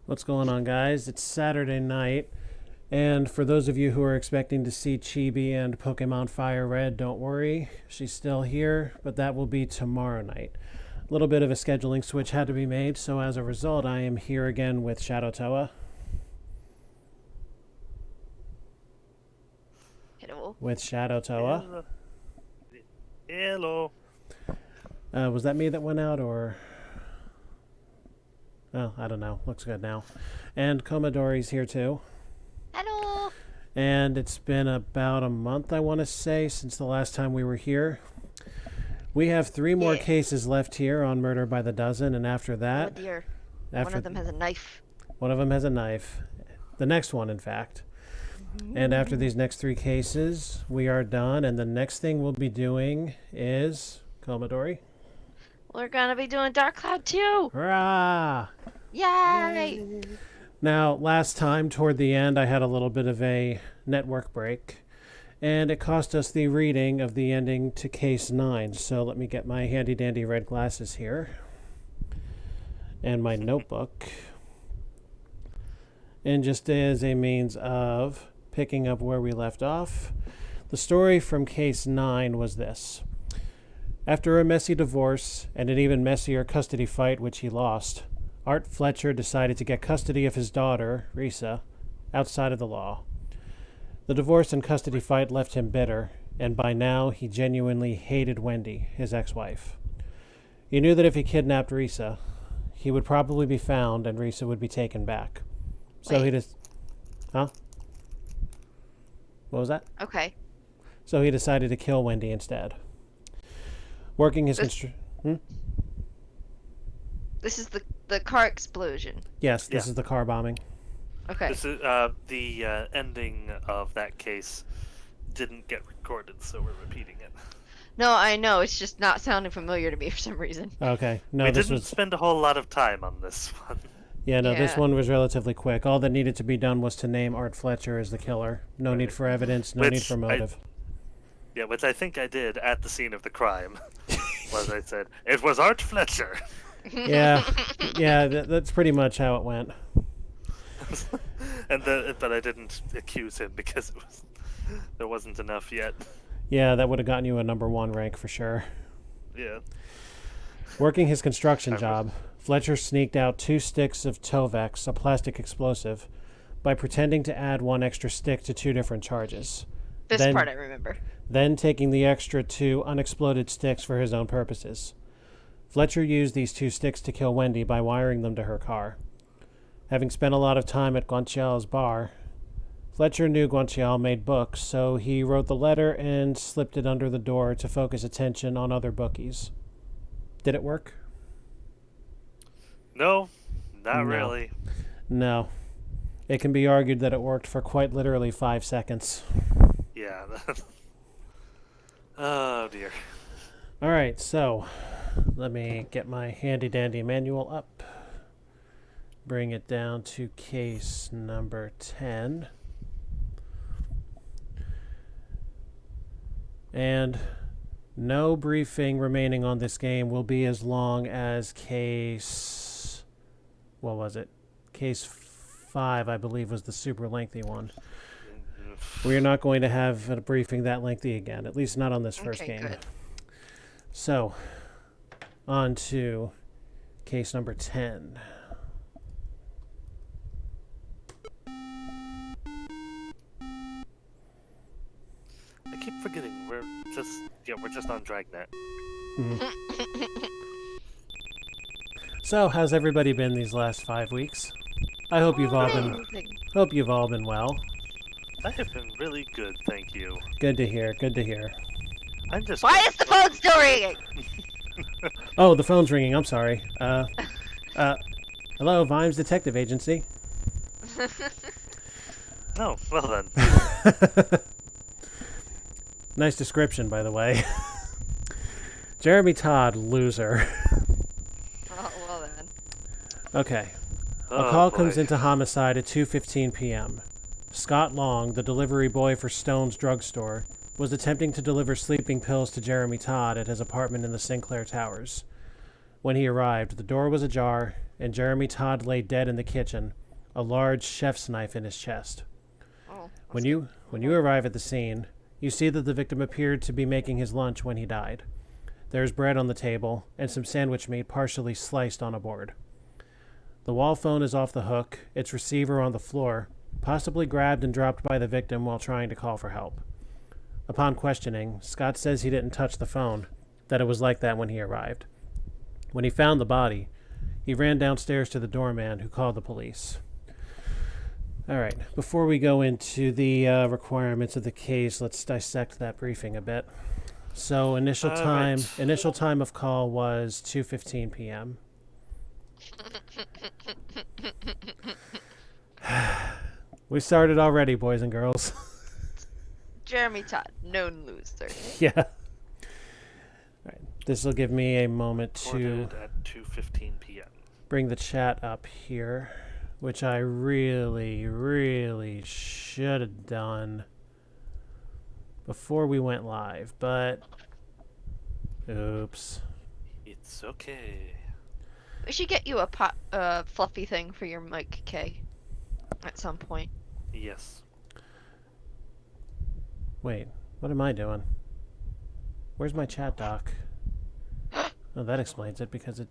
What's going on, guys? It's Saturday night, and for those of you who are expecting to see Chibi and Pokemon Fire Red, don't worry, she's still here, but that will be tomorrow night. A little bit of a scheduling switch had to be made, so as a result, I am here again with Shadow Toa. Hello. With Shadow Toa. Hello. Was that me that went out, or... Oh, I don't know. Looks good now. And Komodori's here too. Hello. And it's been about a month, I want to say, since the last time we were here. We have 3 more cases left here on Murder by the Dozen, and after that... Oh dear. After one of them has a knife. One of them has a knife. The next one, in fact. And after these next 3 cases, we are done, and the next thing we'll be doing is... Komodori? We're gonna be doing Dark Cloud 2! Hurrah! Yay! Now, last time, toward the end, I had a little bit of a network break, and it cost us the reading of the ending to Case 9. So let me get my handy-dandy red glasses here, and my notebook. And just as a means of picking up where we left off, the story from Case 9 was this. After a messy divorce and an even messier custody fight which he lost, Art Fletcher decided to get custody of his daughter, Risa, outside of the law. The divorce and custody fight left him bitter, and by now he genuinely hated Wendy, his ex-wife. He knew that if he kidnapped Risa, he would probably be found and Risa would be taken back. So he just... Huh? What was that? Okay. So he decided to kill Wendy instead. Working his This is the car explosion. Yes, this is the car bombing. Okay. This is the ending of that case didn't get recorded, so we're repeating it. No, I know. It's just not sounding familiar to me for some reason. Okay. No, we this didn't was... spend a whole lot of time on this one. Yeah, no, this Yeah. one was relatively quick. All that needed to be done was to name Art Fletcher as the killer. No need for evidence, no need for motive. Yeah, which I think I did at the scene of the crime. Was I said, it was Art Fletcher. Yeah, that's pretty much how it went. But I didn't accuse him because there wasn't enough yet. Yeah, that would have gotten you a #1 rank for sure. Yeah. Working his construction job, Fletcher sneaked out 2 sticks of Tovex, a plastic explosive, by pretending to add 1 extra stick to 2 different charges. This part I remember. Then taking the extra 2 unexploded sticks for his own purposes. Fletcher used these 2 sticks to kill Wendy by wiring them to her car. Having spent a lot of time at Guanciale's bar, Fletcher knew Guanciale made books, so he wrote the letter and slipped it under the door to focus attention on other bookies. Did it work? No, not really. No. It can be argued that it worked for quite literally 5 seconds. Yeah. Oh, dear. All right, so let me get my handy-dandy manual up. Bring it down to case number 10. And no briefing remaining on this game will be as long as case... What was it? Case 5, I believe, was the super lengthy one. We are not going to have a briefing that lengthy again, at least not on this first game. Good. So, on to case number 10. I keep forgetting we're just on Dragnet. So, how's everybody been these last 5 weeks? I hope you've all been well. I have been really good, thank you. Good to hear. Good to hear. I'm just. Why is the phone still ringing? Oh, the phone's ringing. I'm sorry. Hello, Vimes Detective Agency. No, well then. Nice description, by the way. Jeremy Todd, loser. Oh, well then. Okay. A Oh, call boy. comes into homicide at 2:15 p.m. Scott Long, the delivery boy for Stone's drugstore, was attempting to deliver sleeping pills to Jeremy Todd at his apartment in the Sinclair Towers. When he arrived, the door was ajar, and Jeremy Todd lay dead in the kitchen, a large chef's knife in his chest. Oh. When you arrive at the scene, you see that the victim appeared to be making his lunch when he died. There's bread on the table and some sandwich meat partially sliced on a board. The wall phone is off the hook, its receiver on the floor, possibly grabbed and dropped by the victim while trying to call for help. Upon questioning, Scott says he didn't touch the phone, that it was like that when he arrived. When he found the body, he ran downstairs to the doorman who called the police. All right, before we go into the requirements of the case, let's dissect that briefing a bit. So initial time of call was 2:15 p.m. We started already, boys and girls. Jeremy Todd, known loser. Yeah. All right. This will give me a moment to Recorded at 2:15 p.m. bring the chat up here, which I really, really should have done before we went live, but oops. It's okay. We should get you a fluffy thing for your mic, Kay, at some point. Yes. Wait, what am I doing? Where's my chat doc? Oh, that explains it because it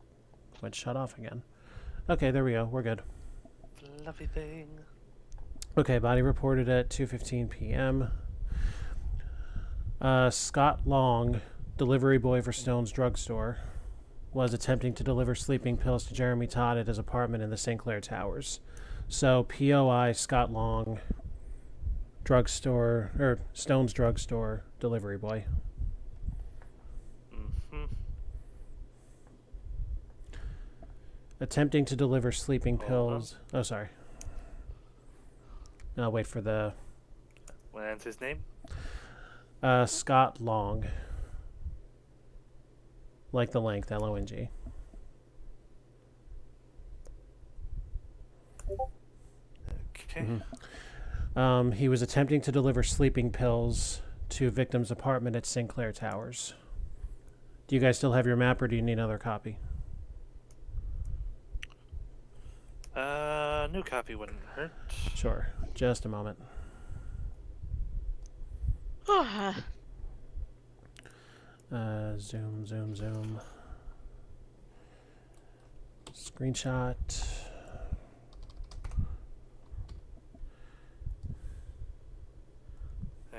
went shut off again. Okay, there we go. We're good. Fluffy thing. Okay, body reported at 2:15 p.m. Scott Long, delivery boy for Stone's drugstore, was attempting to deliver sleeping pills to Jeremy Todd at his apartment in the Sinclair Towers. So, POI Scott Long, drugstore, or Stone's drugstore delivery boy. Mm-hmm. Attempting to deliver sleeping pills. Oh, sorry. I'll wait for the... What's his name? Scott Long. Like the length, L-O-N-G. Okay. Mm-hmm. He was attempting to deliver sleeping pills to victim's apartment at Sinclair Towers. Do you guys still have your map, or do you need another copy? New copy wouldn't hurt. Sure. Just a moment. Zoom. Screenshot.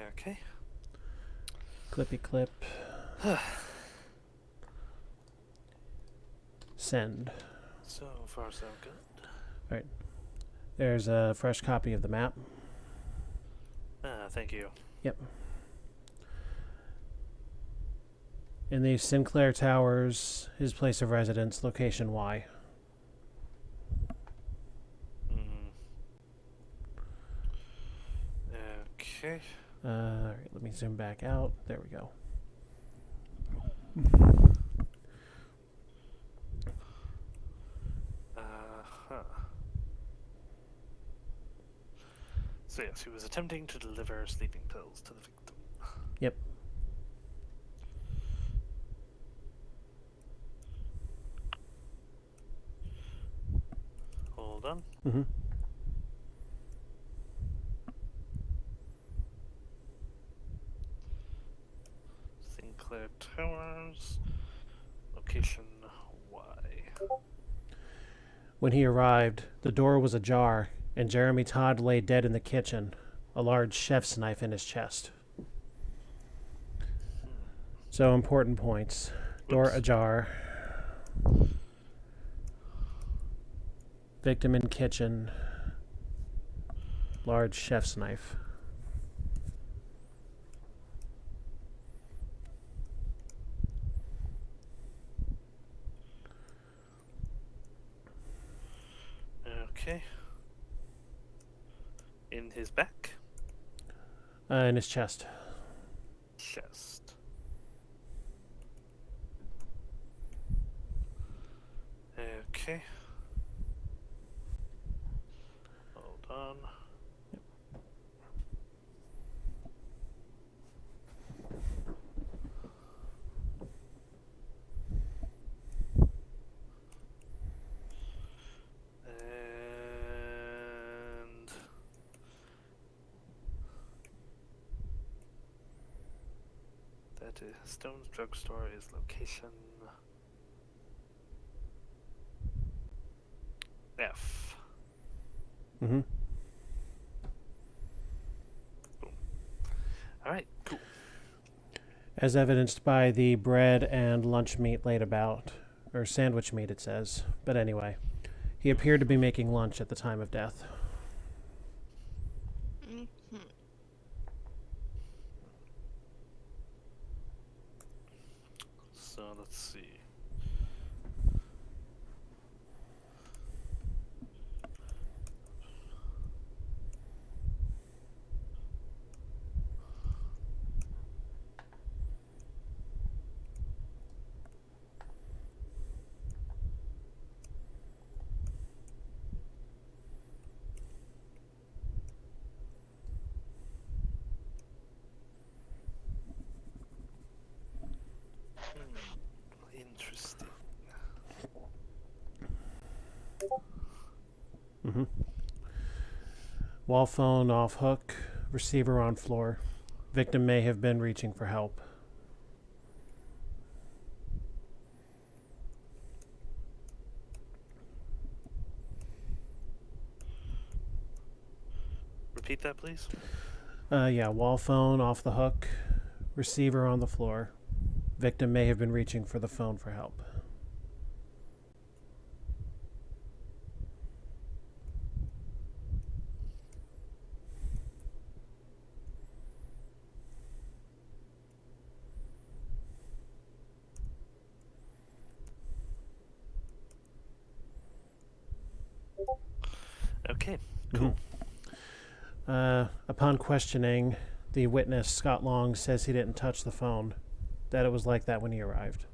Okay. Clippy clip. Send. So far, so good. All right. There's a fresh copy of the map. Thank you. Yep. In the Sinclair Towers, his place of residence, location Y. Okay. All right, let me zoom back out. There we go. So yes, he was attempting to deliver sleeping pills to the victim. Yep. Hold on. Mm-hmm. Sinclair Towers. Location Y. When he arrived, the door was ajar, and Jeremy Todd lay dead in the kitchen, a large chef's knife in his chest. So, important points. Door Oops. ajar. Victim in kitchen. Large chef's knife. Okay. In his back? In his chest. Chest. Okay. Hold on. at Stone's drugstore is location F. Mm-hmm. All right, cool. As evidenced by the bread and lunch meat laid about, or sandwich meat, it says. But anyway, he appeared to be making lunch at the time of death. Mm-hmm. So let's see. Interesting. Mm-hmm. Wall phone off hook, receiver on floor. Victim may have been reaching for help. Repeat that, please. Yeah, wall phone off the hook, receiver on the floor. Victim may have been reaching for the phone for help. Okay, cool. Upon questioning, the witness, Scott Long, says he didn't touch the phone, that it was like that when he arrived.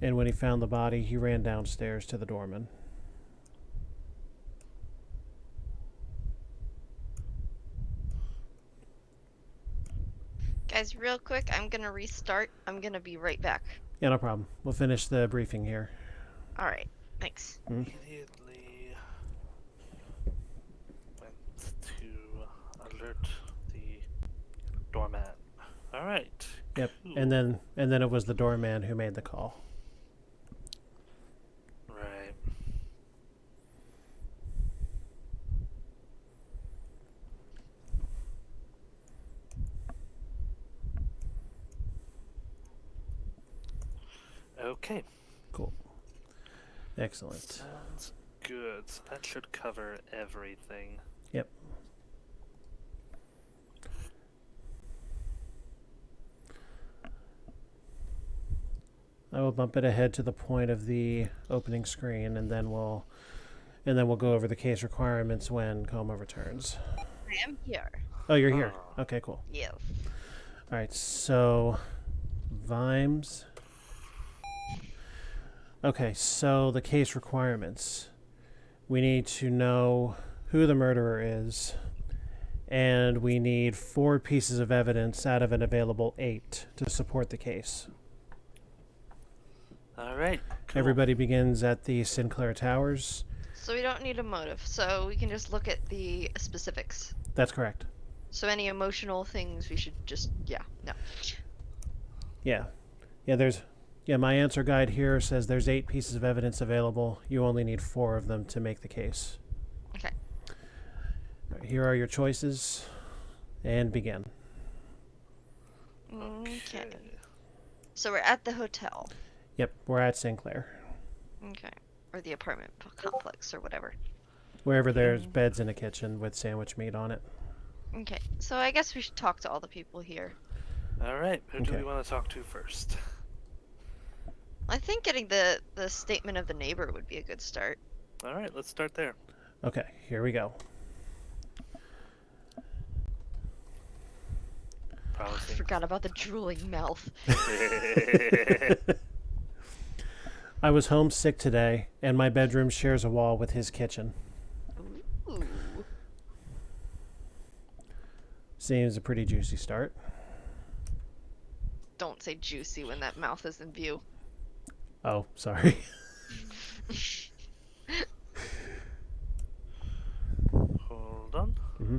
And when he found the body, he ran downstairs to the doorman. Guys, real quick, I'm gonna restart. I'm gonna be right back. Yeah, no problem. We'll finish the briefing here. All right, thanks. Immediately went to alert the doorman. All right. Yep. Cool. And then it was the doorman who made the call. Right. Okay. Cool. Excellent. Sounds good. So that should cover everything. Yep. I will bump it ahead to the point of the opening screen, and then we'll go over the case requirements when Coma returns. I am here. Oh, you're here. Oh. Okay, cool. Yes. All right, so Vimes. Okay, so the case requirements. We need to know who the murderer is, and we need 4 pieces of evidence out of an available 8 to support the case. All right. Cool. Everybody begins at the Sinclair Towers. So we don't need a motive, so we can just look at the specifics. That's correct. So any emotional things we should just, no. Yeah. Yeah, my answer guide here says there's 8 pieces of evidence available. You only need 4 of them to make the case. Okay. All right, here are your choices, and begin. Okay. So we're at the hotel. Yep, we're at Sinclair. Okay. Or the apartment complex or whatever. Wherever there's beds in a kitchen with sandwich meat on it. Okay. So I guess we should talk to all the people here. All right. Who do Okay. we want to talk to first? I think getting the statement of the neighbor would be a good start. All right. Let's start there. Okay, here we go. Promising. Forgot about the drooling mouth. I was homesick today, and my bedroom shares a wall with his kitchen. Ooh. Seems a pretty juicy start. Don't say juicy when that mouth is in view. Oh, sorry. Hold on. Mm-hmm.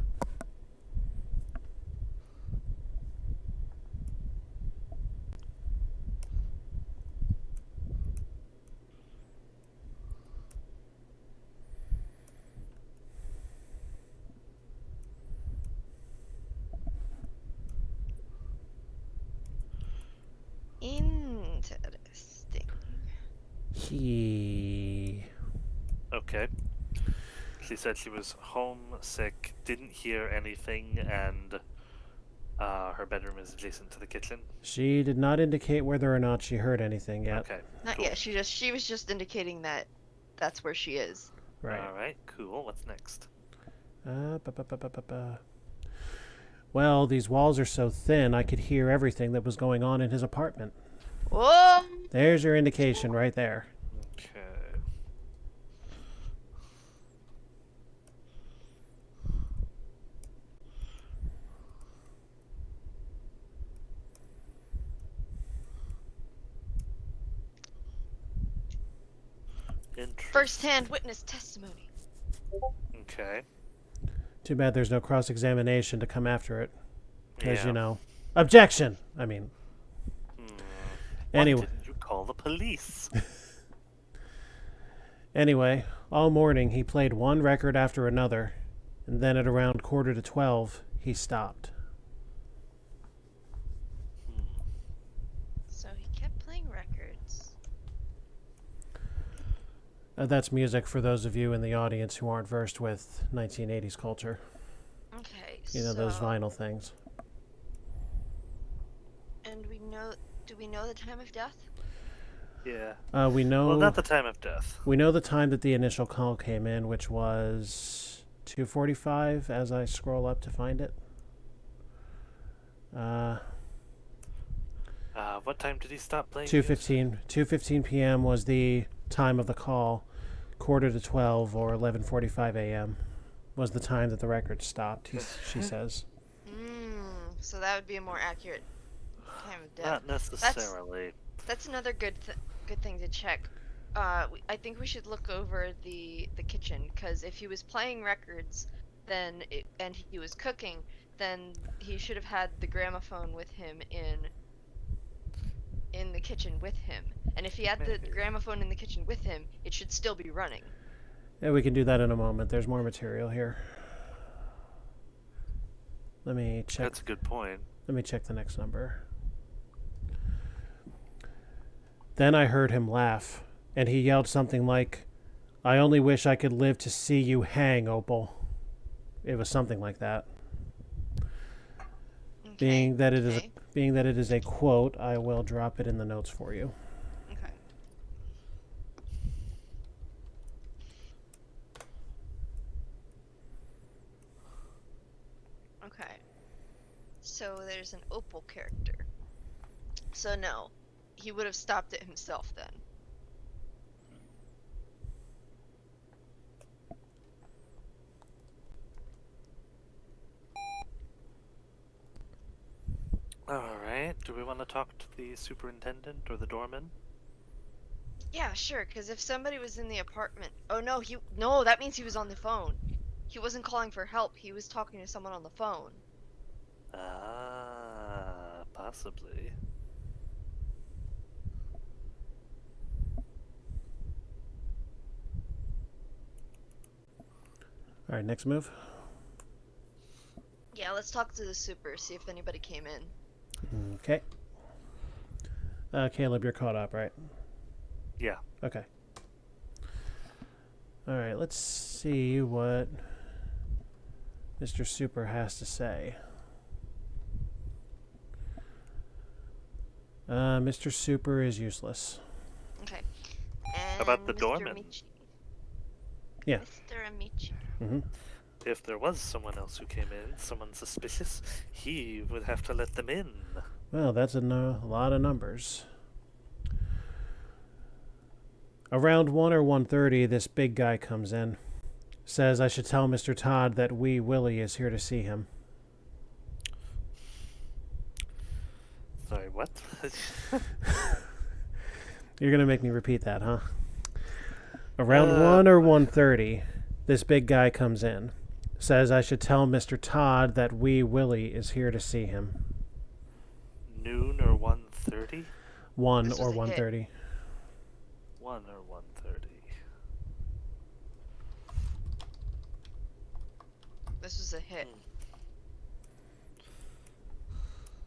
Interesting. He. Okay. She said she was homesick, didn't hear anything, and her bedroom is adjacent to the kitchen. She did not indicate whether or not she heard anything yet. Okay. Not cool. yet. She was just indicating that that's where she is. Right. All right. Cool. What's next? Well, these walls are so thin, I could hear everything that was going on in his apartment. Whoa! There's your indication right there. Okay. First-hand witness testimony. Okay. Too bad there's no cross-examination to come after it. As Yeah. you know. Objection! I mean, Why anyway. didn't you call the police? Anyway, all morning he played one record after another, and then at around 11:45, he stopped. So he kept playing records. That's music for those of you in the audience who aren't versed with 1980s culture. Okay, You know, those vinyl things. And do we know the time of death? Yeah. We know. Well, not the time of death. We know the time that the initial call came in, which was 2:45. As I scroll up to find it. What time did he stop playing? 2:15. 2:15 p.m. was the time of the call. 11:45 or 11:45 a.m. was the time that the record stopped. She says. So that would be a more accurate time of death. Not necessarily. That's another good thing to check. I think we should look over the kitchen, because if he was playing records, and he was cooking, then he should have had the gramophone with him in the kitchen with him. And if he had the gramophone in the kitchen with him, it should still be running. Yeah, we can do that in a moment. There's more material here. Let me check. That's a good point. Let me check the next number. Then I heard him laugh, and he yelled something like, "I only wish I could live to see you hang, Opal." It was something like that. Okay. Being that it is a quote, I will drop it in the notes for you. Okay. Okay. So there's an Opal character. So no, he would have stopped it himself then. Alright, do we want to talk to the superintendent or the doorman? Yeah, sure, because if somebody was in the apartment... Oh, no, that means he was on the phone. He wasn't calling for help, he was talking to someone on the phone. Possibly. Alright, next move. Yeah, let's talk to the super, see if anybody came in. Okay. Caleb, you're caught up, right? Yeah. Okay. Alright, let's see what Mr. Super has to say. Mr. Super is useless. Okay. How about the Mr. doorman? Amici. Yeah. Mr. Amici. Mm-hmm. If there was someone else who came in, someone suspicious, he would have to let them in. Well, that's a lot of numbers. Around 1 or 1:30, this big guy comes in. Says I should tell Mr. Todd that Wee Willie is here to see him. Sorry, what? You're going to make me repeat that, huh? Around 1 or 1:30, this big guy comes in. Says I should tell Mr. Todd that Wee Willie is here to see him. Noon or 1:30? 1 This or was a hit. 1:30. 1 or 1:30. This was a hit.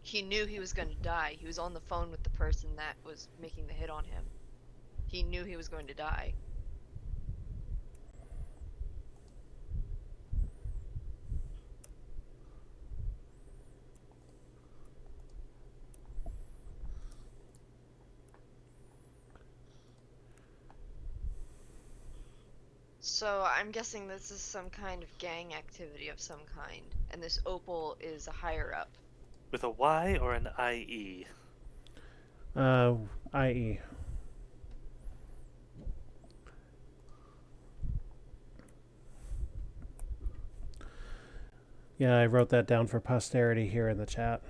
He knew he was going to die. He was on the phone with the person that was making the hit on him. He knew he was going to die. So I'm guessing this is some kind of gang activity of some kind, and this Opal is a higher up. With a Y or an IE? IE. Yeah, I wrote that down for posterity here in the chat.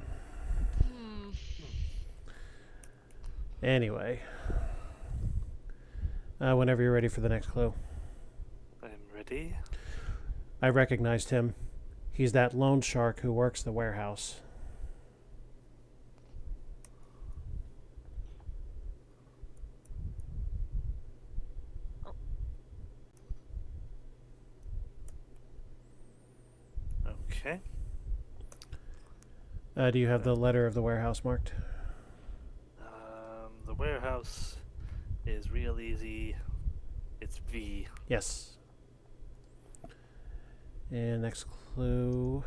Anyway. Whenever you're ready for the next clue. I'm ready. I recognized him. He's that loan shark who works the warehouse. Okay. Do you have the letter of the warehouse marked? The warehouse is real easy. It's V. Yes. And next clue.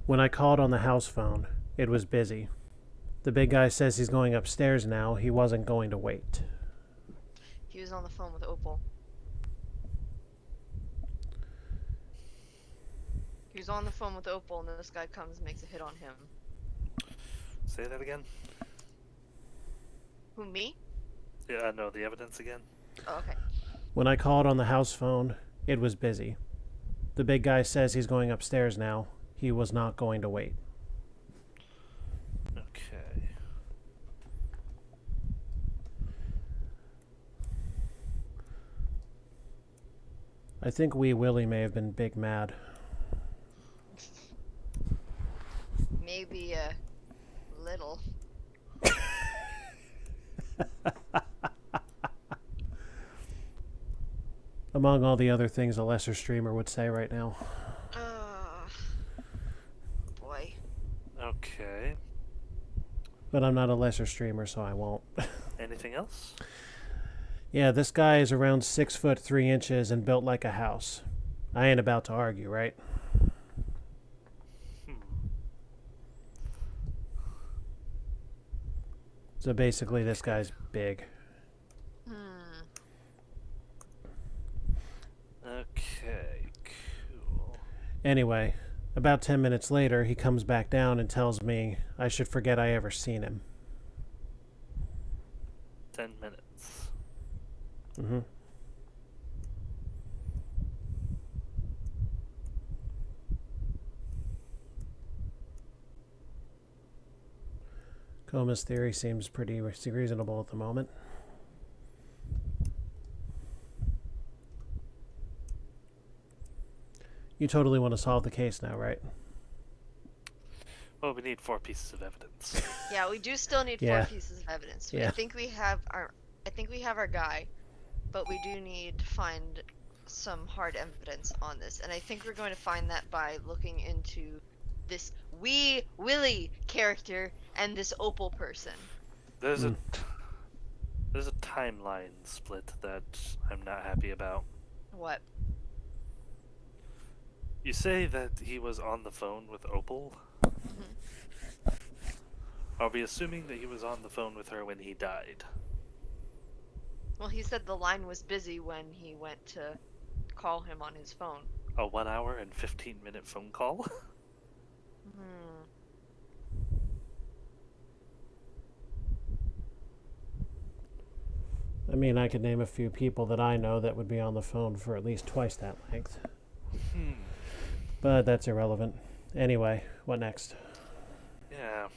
When I called on the house phone, it was busy. The big guy says he's going upstairs now. He wasn't going to wait. He was on the phone with Opal. He was on the phone with Opal, and this guy comes and makes a hit on him. Say that again? Who, me? Yeah, no, the evidence again. Oh, okay. When I called on the house phone, it was busy. The big guy says he's going upstairs now. He was not going to wait. Okay. I think Wee Willie may have been big mad. Maybe a little. Among all the other things a lesser streamer would say right now. Boy. Okay. But I'm not a lesser streamer, so I won't. Anything else? Yeah, this guy is around 6'3" and built like a house. I ain't about to argue, right? So basically, this guy's big. Okay, cool. Anyway, about 10 minutes later, he comes back down and tells me I should forget I ever seen him. 10 minutes. Mm-hmm. Coma's theory seems pretty reasonable at the moment. You totally want to solve the case now, right? Well, we need 4 pieces of evidence. Yeah, we do still need 4 pieces of evidence. Yeah. I think we have our guy, but we do need to find some hard evidence on this, and I think we're going to find that by looking into this Wee Willie character and this Opal person. There's a timeline split that I'm not happy about. What? You say that he was on the phone with Opal? Mm-hmm. Are we assuming that he was on the phone with her when he died? Well, he said the line was busy when he went to call him on his phone. A 1 hour and 15-minute phone call? I mean, I could name a few people that I know that would be on the phone for at least twice that length. But that's irrelevant. Anyway, what next? Yeah.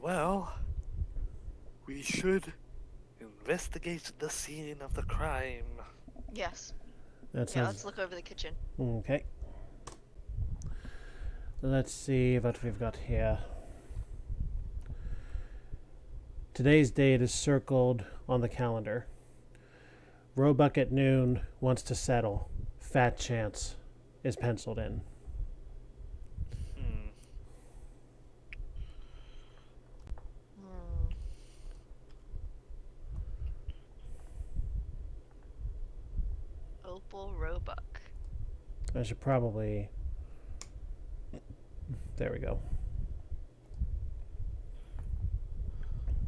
Well, we should investigate the scene of the crime. Yes. That Yeah, sounds... let's look over the kitchen. Okay. Let's see what we've got here. Today's date is circled on the calendar. Roebuck at noon wants to settle. Fat chance is penciled in. Hmm. Hmm. Opal Roebuck. I should probably... There we go.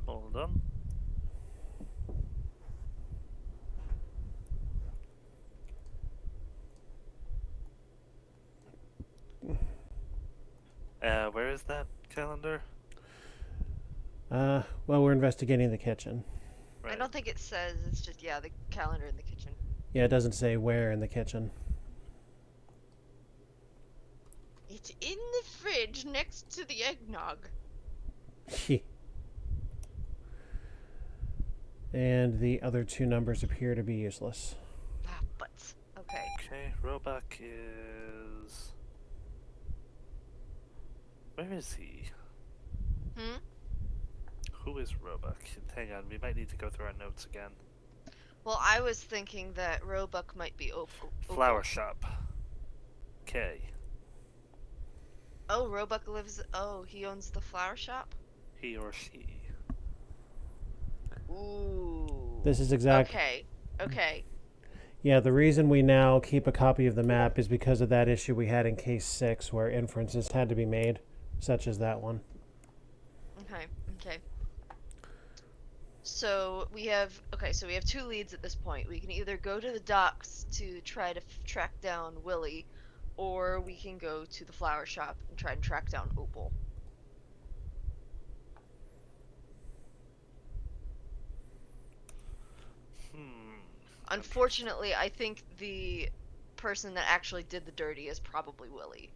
Hold on. Where is that calendar? Well, we're investigating the kitchen. I don't think it says. It's just the calendar in the kitchen. Yeah, it doesn't say where in the kitchen. It's in the fridge next to the eggnog. And the other two numbers appear to be useless. Ah, butts. Okay. Okay, Roebuck is... Where is he? Hmm? Who is Roebuck? Hang on, we might need to go through our notes again. Well, I was thinking that Roebuck might be Opal. Flower shop. Okay. Oh, Roebuck lives... Oh, he owns the flower shop? He or she. Ooh. This is exact. Okay. Yeah, the reason we now keep a copy of the map is because of that issue we had in case 6 where inferences had to be made, such as that one. Okay. So we have two leads at this point. We can either go to the docks to try to track down Willie, or we can go to the flower shop and try and track down Opal. Unfortunately, I think the person that actually did the dirty is probably Willie.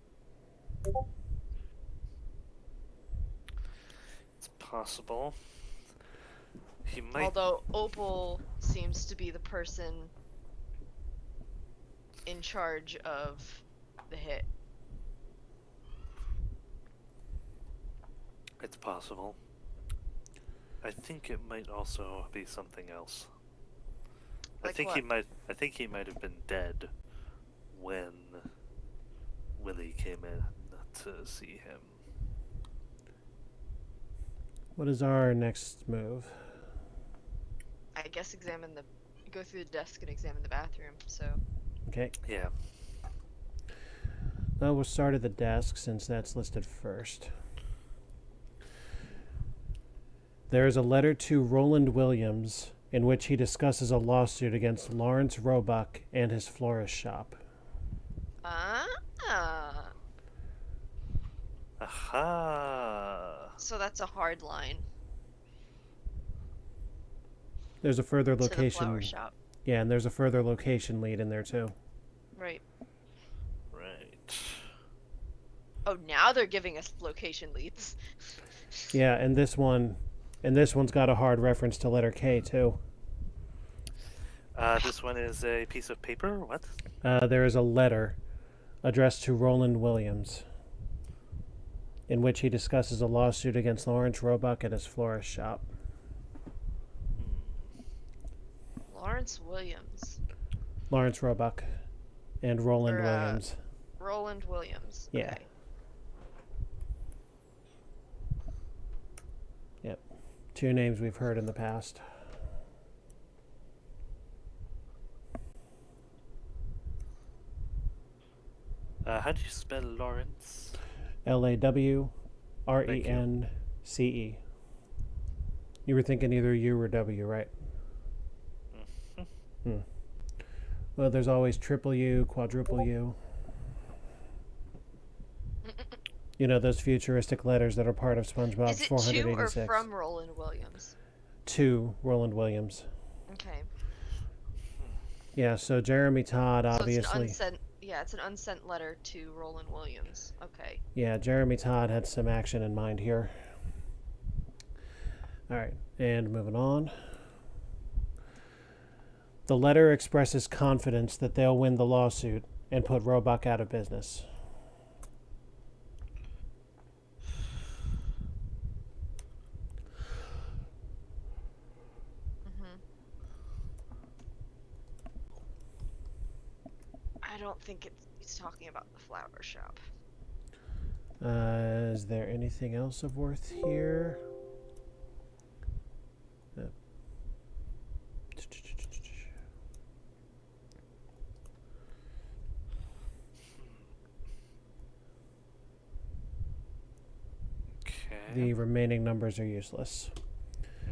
It's possible. He might... Although Opal seems to be the person in charge of the hit. It's possible. I think it might also be something else. Like I think what? he might have been dead when Willie came in to see him. What is our next move? I guess go through the desk and examine the bathroom. So. Okay. Yeah. Well, we'll start at the desk since that's listed first. There is a letter to Roland Williams in which he discusses a lawsuit against Lawrence Roebuck and his florist shop. Aha! So that's a hard line. There's a further To the location. flower shop. Yeah, and there's a further location lead in there too. Right. Right. Oh, now they're giving us location leads. Yeah, and this one's got a hard reference to letter K too. This one is a piece of paper? What? There is a letter addressed to Roland Williams in which he discusses a lawsuit against Lawrence Roebuck at his florist shop. Lawrence Williams. Lawrence Roebuck and Roland Williams. Roland Williams. Yeah. Okay. Yep. Two names we've heard in the past. How do you spell Lawrence? Lawrence. You were thinking either U or W, right? Mm-hmm. Well, there's always triple U, quadruple U. You know, those futuristic letters that are part of SpongeBob Is it 486. to or from Roland Williams? To Roland Williams. Okay. Yeah, so Jeremy Todd obviously... it's an unsent letter to Roland Williams. Okay. Yeah, Jeremy Todd had some action in mind here. Alright, and moving on. The letter expresses confidence that they'll win the lawsuit and put Roebuck out of business. don't think he's talking about the flower shop. Is there anything else of worth here? Okay. The remaining numbers are useless.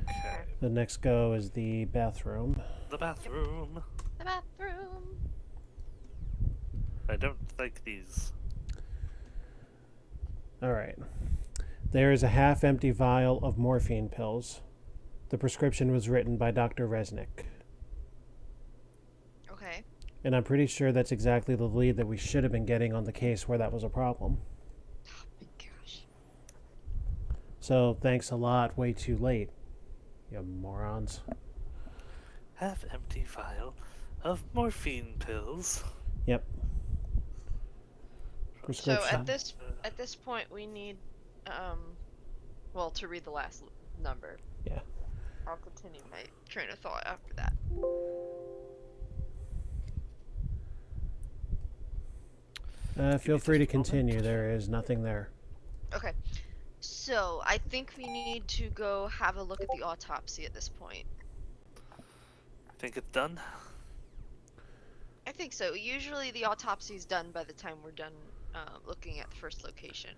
Okay. The next go is the bathroom. The bathroom. The bathroom. I don't like these. All right. There is a half-empty vial of morphine pills. The prescription was written by Dr. Resnick. Okay. And I'm pretty sure that's exactly the lead that we should have been getting on the case where that was a problem. Oh my gosh. So thanks a lot, way too late, you morons. Half-empty vial of morphine pills. Yep. So Prescription. at this point we need well, to read the last number. Yeah. I'll continue my train of thought after that. Feel free to continue. There is nothing there. Okay. So I think we need to go have a look at the autopsy at this point. Think it's done? I think so. Usually the autopsy is done by the time we're done looking at the first location.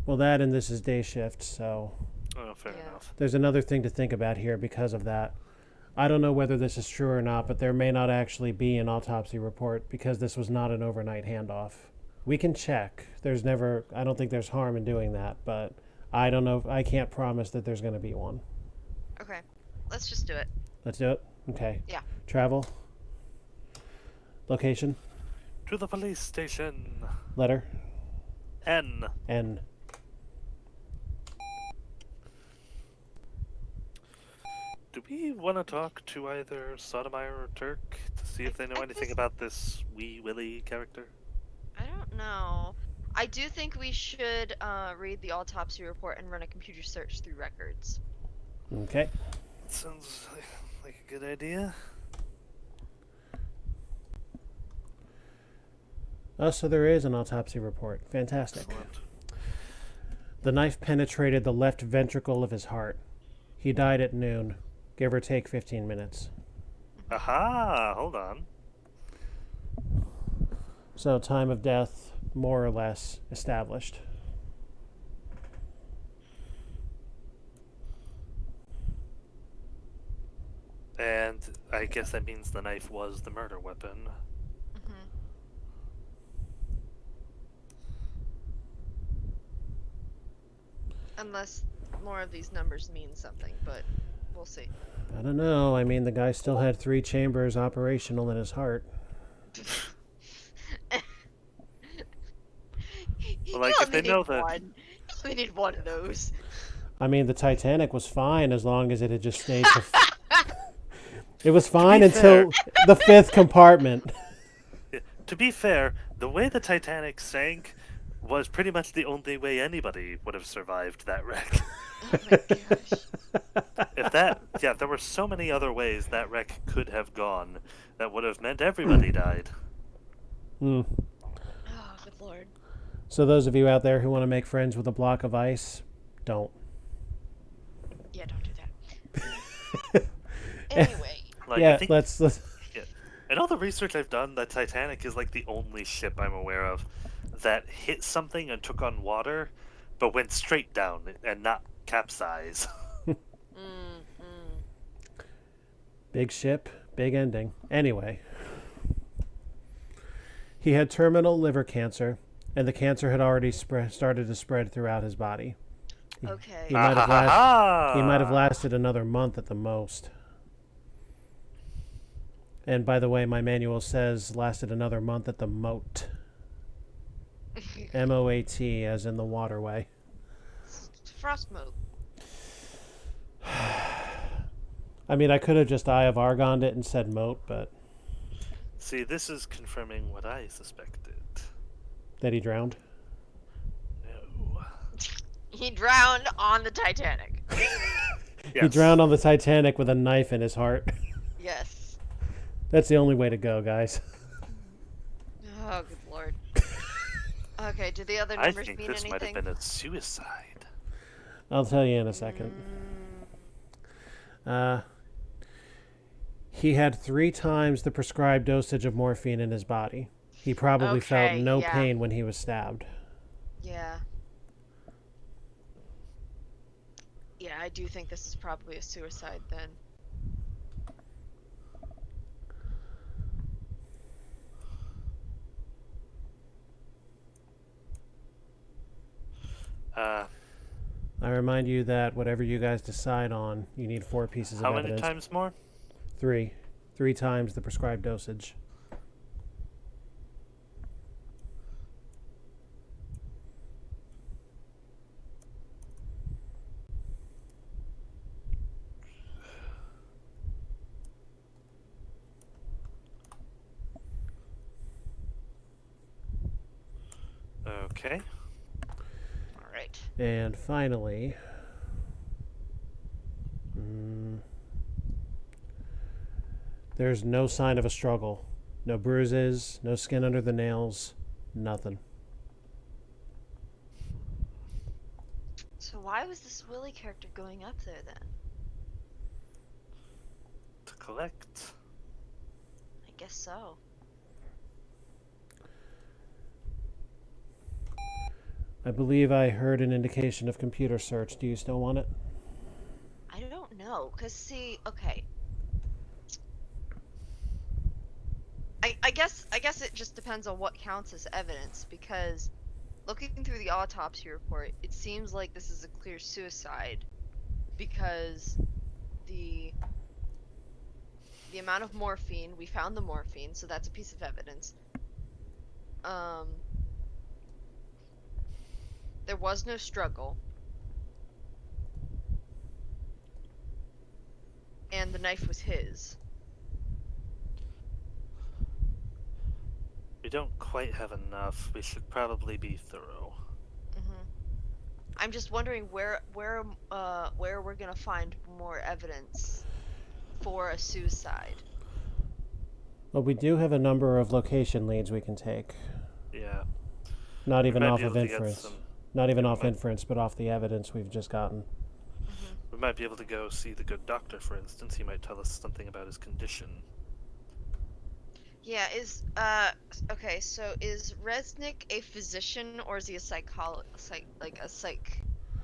Well, that and this is day shift, so Oh, fair Yeah. enough. there's another thing to think about here because of that. I don't know whether this is true or not, but there may not actually be an autopsy report because this was not an overnight handoff. We can check. I don't think there's harm in doing that, but I don't know. I can't promise that there's going to be one. Okay. Let's just do it. Let's do it. Okay. Yeah. Travel. Location. To the police station. Letter. N. N. Do we want to talk to either Sotomayor or Turk to see if they know anything about this Wee Willie character? I don't know. I do think we should read the autopsy report and run a computer search through records. Okay. Sounds like a good idea. Oh, so there is an autopsy report. Fantastic. Excellent. The knife penetrated the left ventricle of his heart. He died at noon, give or take 15 minutes. Aha! Hold on. So time of death, more or less, established. And I guess that means the knife was the murder weapon. Unless more of these numbers mean something, but we'll see. I don't know. I mean, the guy still had 3 chambers operational in his heart. Well, like, You if they only know need that- one. You only need one of those. I mean, the Titanic was fine as long as it had just stayed to... It was fine until the 5th compartment. To be fair, the way the Titanic sank was pretty much the only way anybody would have survived that wreck. Oh my gosh. If there were so many other ways that wreck could have gone that would have meant everybody died. Hmm. Oh, good lord. So those of you out there who want to make friends with a block of ice, don't. Yeah, don't do that. Anyway. Like, Yeah, I think, let's in all the research I've done, the Titanic is like the only ship I'm aware of that hit something and took on water, but went straight down and not capsize. Big ship, big ending. Anyway, he had terminal liver cancer, and the cancer had already started to spread throughout his body. Okay. He might have lasted another month at the most. And by the way, my manual says lasted another month at the moat. M-O-A-T, as in the waterway. Frost moat. I mean, I could have just Eye of Argoned it and said moat, but See, this is confirming what I suspected. that he drowned. No. He drowned on the Titanic. He Yes. drowned on the Titanic with a knife in his heart. Yes. That's the only way to go, guys. Oh, good lord. Okay, do the other I numbers think mean this might have anything? been a suicide. I'll tell you in a second. Uh, he had 3 times the prescribed dosage of morphine in his body. He probably felt Okay, no yeah. pain when he was stabbed. Yeah. Yeah, I do think this is probably a suicide then. Uh, I remind you that whatever you guys decide on, you need 4 pieces of how many evidence. times more? 3. 3 times the prescribed dosage. Okay. All right. And finally, there's no sign of a struggle. No bruises, no skin under the nails, nothing. So why was this Willie character going up there then? To collect. I guess so. I believe I heard an indication of computer search. Do you still want it? I don't know, cause see, okay. I guess it just depends on what counts as evidence, because looking through the autopsy report, it seems like this is a clear suicide because the amount of morphine, we found the morphine, so that's a piece of evidence. There was no struggle. And the knife was his. We don't quite have enough. We should probably be thorough. I'm just wondering where we're gonna find more evidence for a suicide. Well, we do have a number of location leads we can take. Yeah. Not We even might off be of able to get inference. some. Not even Yeah, off inference, but off the evidence we've just gotten. We might be able to go see the good doctor, for instance. He might tell us something about his condition. Yeah, okay, so is Resnick a physician or is he a psych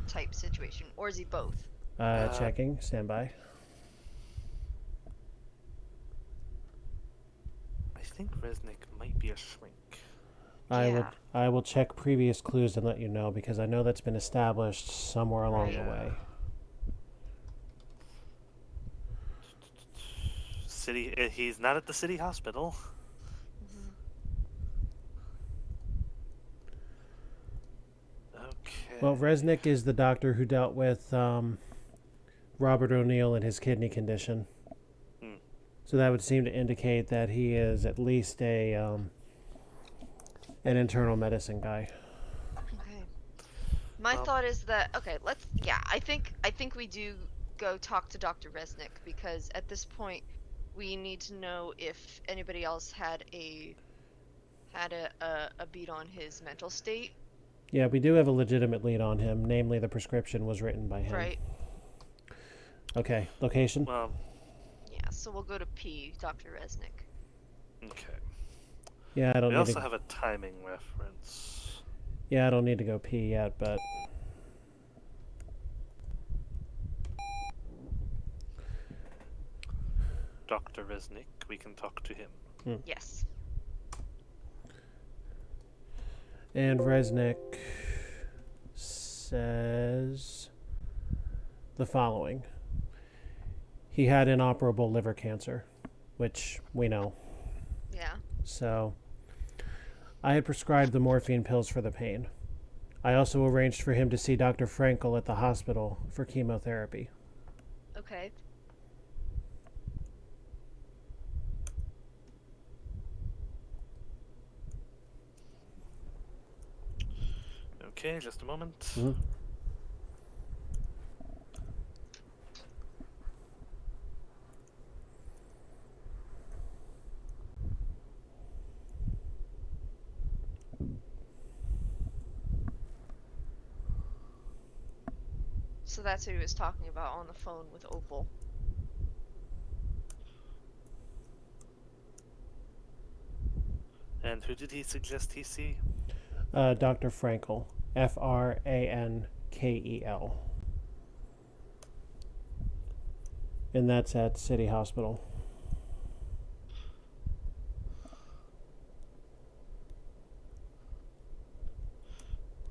type situation, or is he both? Checking. Stand by. I think Resnick might be a shrink. Yeah. I will check previous clues and let you know, because I know that's been established somewhere along Right. the way. He's not at the city hospital. Okay. Well, Resnick is the doctor who dealt with Robert O'Neill and his kidney condition. So that would seem to indicate that he is at least an internal medicine guy. Okay. My thought is that I think we do go talk to Dr. Resnick, because at this point we need to know if anybody else had a beat on his mental state. Yeah, we do have a legitimate lead on him, namely the prescription was written by him. Right. Okay, location? Well, yeah, so we'll go to P, Dr. Resnick. Okay. Yeah, I don't We need also to... have a timing reference. Yeah, I don't need to go P yet, but... Dr. Resnick, we can talk to him. Yes. And Resnick says the following. He had inoperable liver cancer, which we know. Yeah. So, I had prescribed the morphine pills for the pain. I also arranged for him to see Dr. Frankel at the hospital for chemotherapy. Okay. Okay, just a moment. So that's what he was talking about on the phone with Opal. And who did he suggest he see? Dr. Frankel. Frankel. And that's at City Hospital.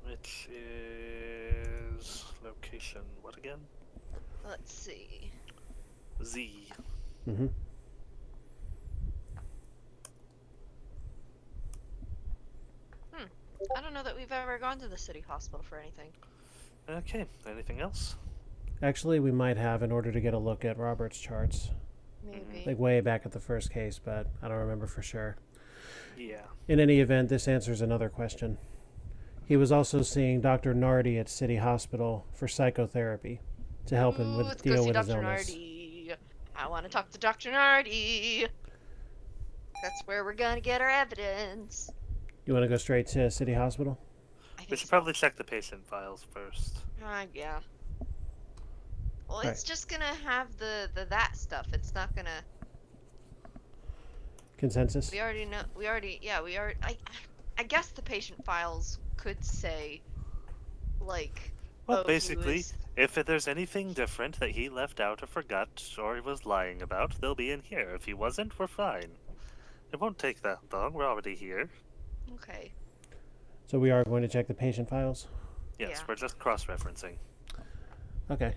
Which is location what again? Let's see. Z. Mm-hmm. I don't know that we've ever gone to the city hospital for anything. Okay, anything else? Actually, we might have in order to get a look at Robert's charts. Maybe. Like way back at the first case, but I don't remember for sure. Yeah. In any event, this answers another question. He was also seeing Dr. Nardi at City Hospital for psychotherapy to help him let's with go deal see with his Dr. illness. Nardi. I want to talk to Dr. Nardi. That's where we're gonna get our evidence. You want to go straight to City Hospital? I We think should so. probably check the patient files first. Yeah. Well, Right. it's just gonna have the that stuff. It's not gonna. Consensus? We already know. We already. I guess the patient files could say, like, Well, oh, basically, if there's anything different that he left out or forgot or he was lying about, they'll be in here. If he wasn't, we're fine. It won't take that long. We're already here. Okay. So we are going to check the patient files? Yes, Yeah. we're just cross-referencing. Okay.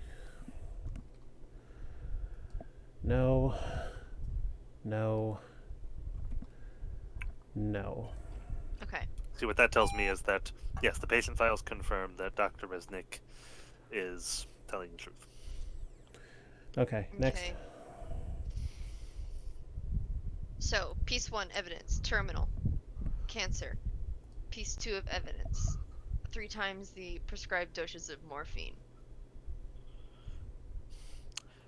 No. No. No. Okay. See, what that tells me is that, yes, the patient files confirm that Dr. Resnick is telling the truth. Okay, next. Okay. So, piece 1 evidence, terminal, cancer. Piece 2 of evidence, 3 times the prescribed doses of morphine.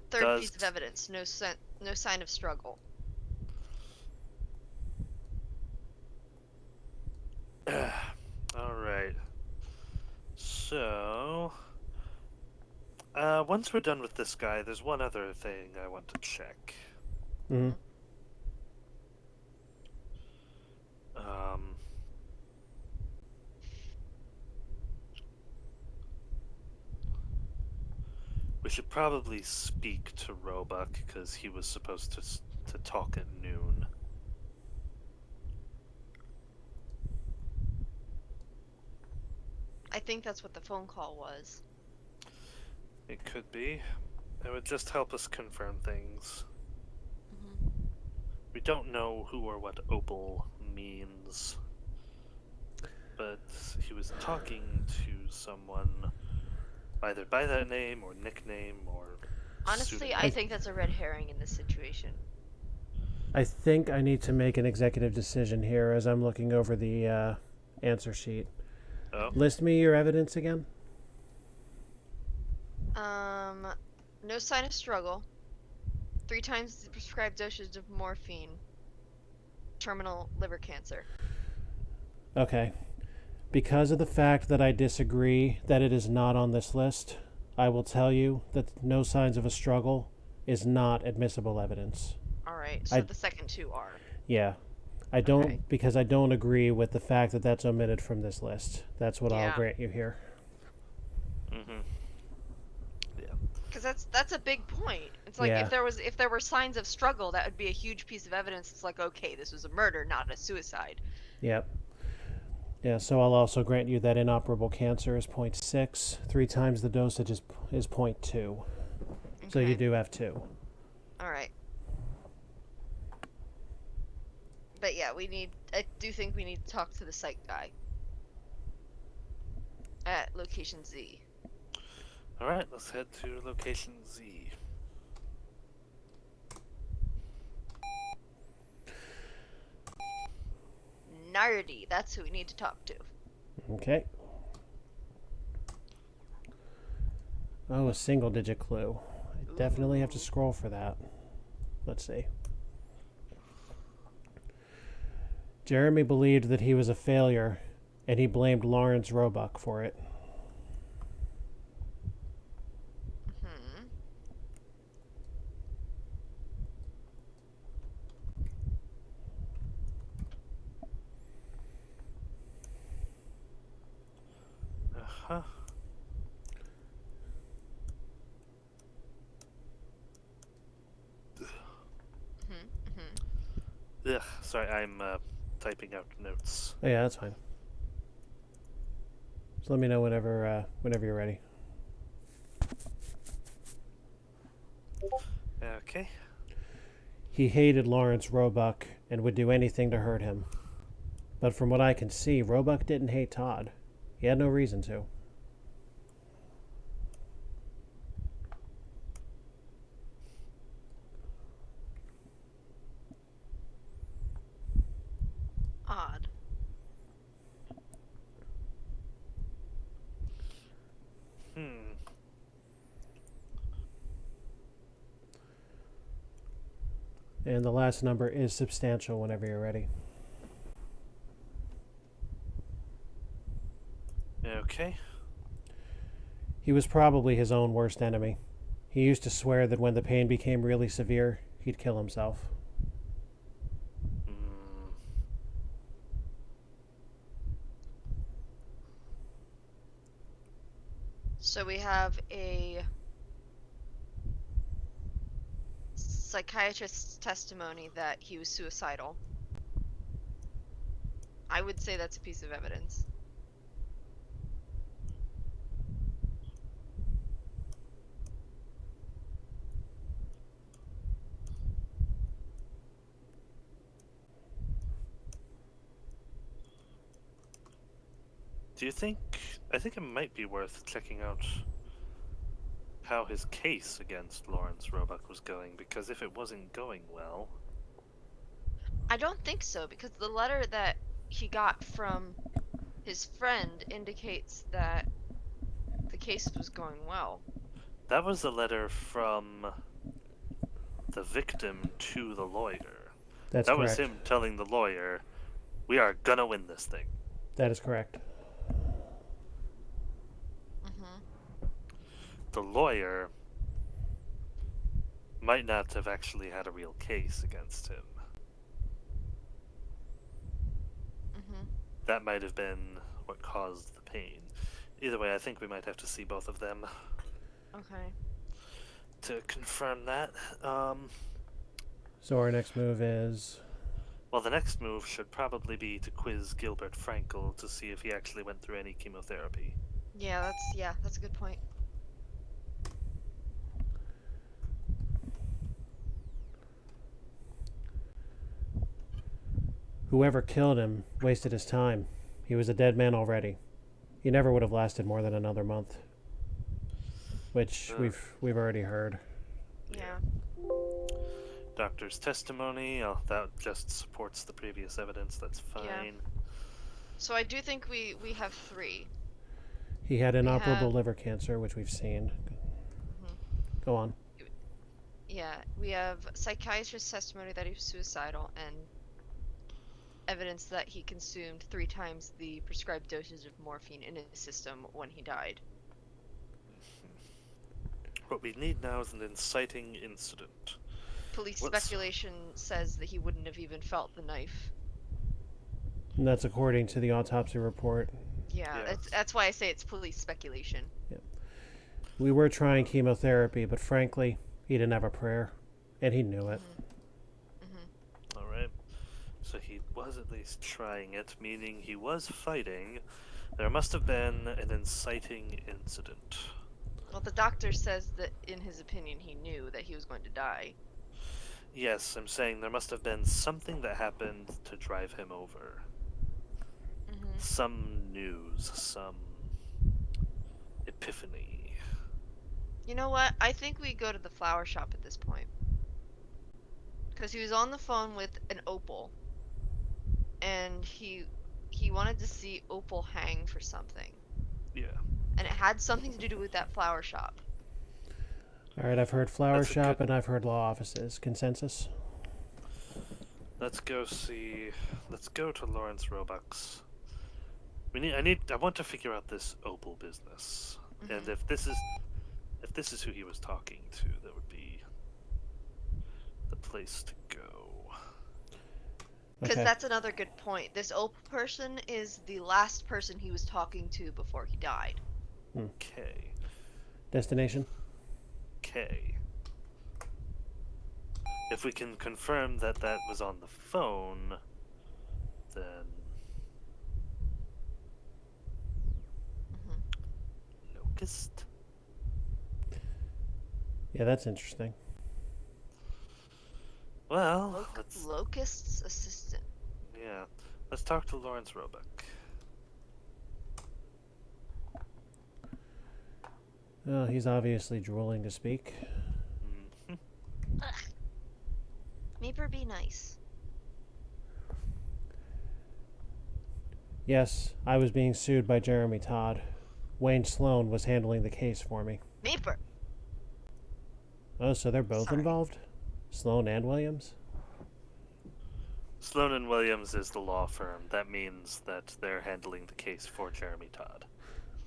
Third piece of evidence, no sign of struggle. Alright. So, once we're done with this guy, there's one other thing I want to check. Mm-hmm. We should probably speak to Roebuck because he was supposed to talk at noon. I think that's what the phone call was. It could be. It would just help us confirm things. Mm-hmm. We don't know who or what Opal means, but he was talking to someone either by that name or nickname or Honestly, pseudonym. I think that's a red herring in this situation. I think I need to make an executive decision here as I'm looking over the answer sheet. Oh. List me your evidence again. No sign of struggle. 3 times the prescribed dosage of morphine. Terminal liver cancer. Okay. Because of the fact that I disagree that it is not on this list, I will tell you that no signs of a struggle is not admissible evidence. Alright, so the second 2 are. Yeah. I don't, Okay. because I don't agree with the fact that that's omitted from this list. That's what I'll Yeah. grant you here. Mm-hmm. Yeah. Because that's a big point. It's like Yeah. if there were signs of struggle, that would be a huge piece of evidence. It's like, okay, this was a murder, not a suicide. Yep. Yeah, so I'll also grant you that inoperable cancer is 0.6. 3 times the dosage is 0.2. So you do have 2. Alright. But yeah, I do think we need to talk to the psych guy. At location Z. Alright, let's head to location Z. Nardi, that's who we need to talk to. Okay. Oh, a single digit clue. I definitely have to scroll for that. Let's see. Jeremy believed that he was a failure, and he blamed Lawrence Roebuck for it. Huh? Ugh, sorry, I'm typing out notes. Oh, yeah, that's fine. So let me know whenever you're ready. Okay. He hated Lawrence Roebuck and would do anything to hurt him. But from what I can see, Roebuck didn't hate Todd. He had no reason to. Odd. And the last number is substantial whenever you're ready. Okay. He was probably his own worst enemy. He used to swear that when the pain became really severe, he'd kill himself. So we have a psychiatrist's testimony that he was suicidal. I would say that's a piece of evidence. Do you think... I think it might be worth checking out how his case against Lawrence Roebuck was going, because if it wasn't going well... I don't think so, because the letter that he got from his friend indicates that the case was going well. That was a letter from the victim to the lawyer. That's that correct. was him telling the lawyer, we are gonna win this thing. That is correct. The lawyer might not have actually had a real case against him. That might have been what caused the pain. Either way, I think we might have to see both of them. Okay. To confirm that. So our next move is... Well, the next move should probably be to quiz Gilbert Frankel to see if he actually went through any chemotherapy. Yeah, that's a good point. Whoever killed him wasted his time. He was a dead man already. He never would have lasted more than another month. Which we've already heard. Yeah. Doctor's testimony, that just supports the previous evidence, that's fine. Yeah. So I do think we have 3. He had inoperable liver cancer, which we've seen. Go on. Yeah, we have psychiatrist's testimony that he was suicidal and evidence that he consumed 3 times the prescribed dosage of morphine in his system when he died. What we need now is an inciting incident. Police speculation says that he wouldn't have even felt the knife. And that's according to the autopsy report. Yeah. That's why I say it's police speculation. Yeah. We were trying chemotherapy, but frankly, he didn't have a prayer, and he knew it. Alright. So he was at least trying it, meaning he was fighting. There must have been an inciting incident. Well, the doctor says that, in his opinion, he knew that he was going to die. Yes, I'm saying there must have been something that happened to drive him over. Some news, some epiphany. You know what? I think we go to the flower shop at this point. Because he was on the phone with an Opal. And he wanted to see Opal hang for something. Yeah. And it had something to do with that flower shop. Alright, I've heard flower shop and I've heard law offices. Consensus? Let's go see... Let's go to Lawrence Roebuck's. I want to figure out this Opal business. And if this is who he was talking to, that would be the place to go. Because that's another good point. This Opal person is the last person he was talking to before he died. K. Destination? K. If we can confirm that that was on the phone, then Locust? Yeah, that's interesting. Well, let's... Locust's assistant. Yeah. Let's talk to Lawrence Roebuck. Oh, he's obviously drooling to speak. Mhm. Maybe be nice. Yes, I was being sued by Jeremy Todd. Wayne Sloan was handling the case for me. Meeper. Oh, so they're both Sorry. involved? Sloan and Williams? Sloan and Williams is the law firm. That means that they're handling the case for Jeremy Todd.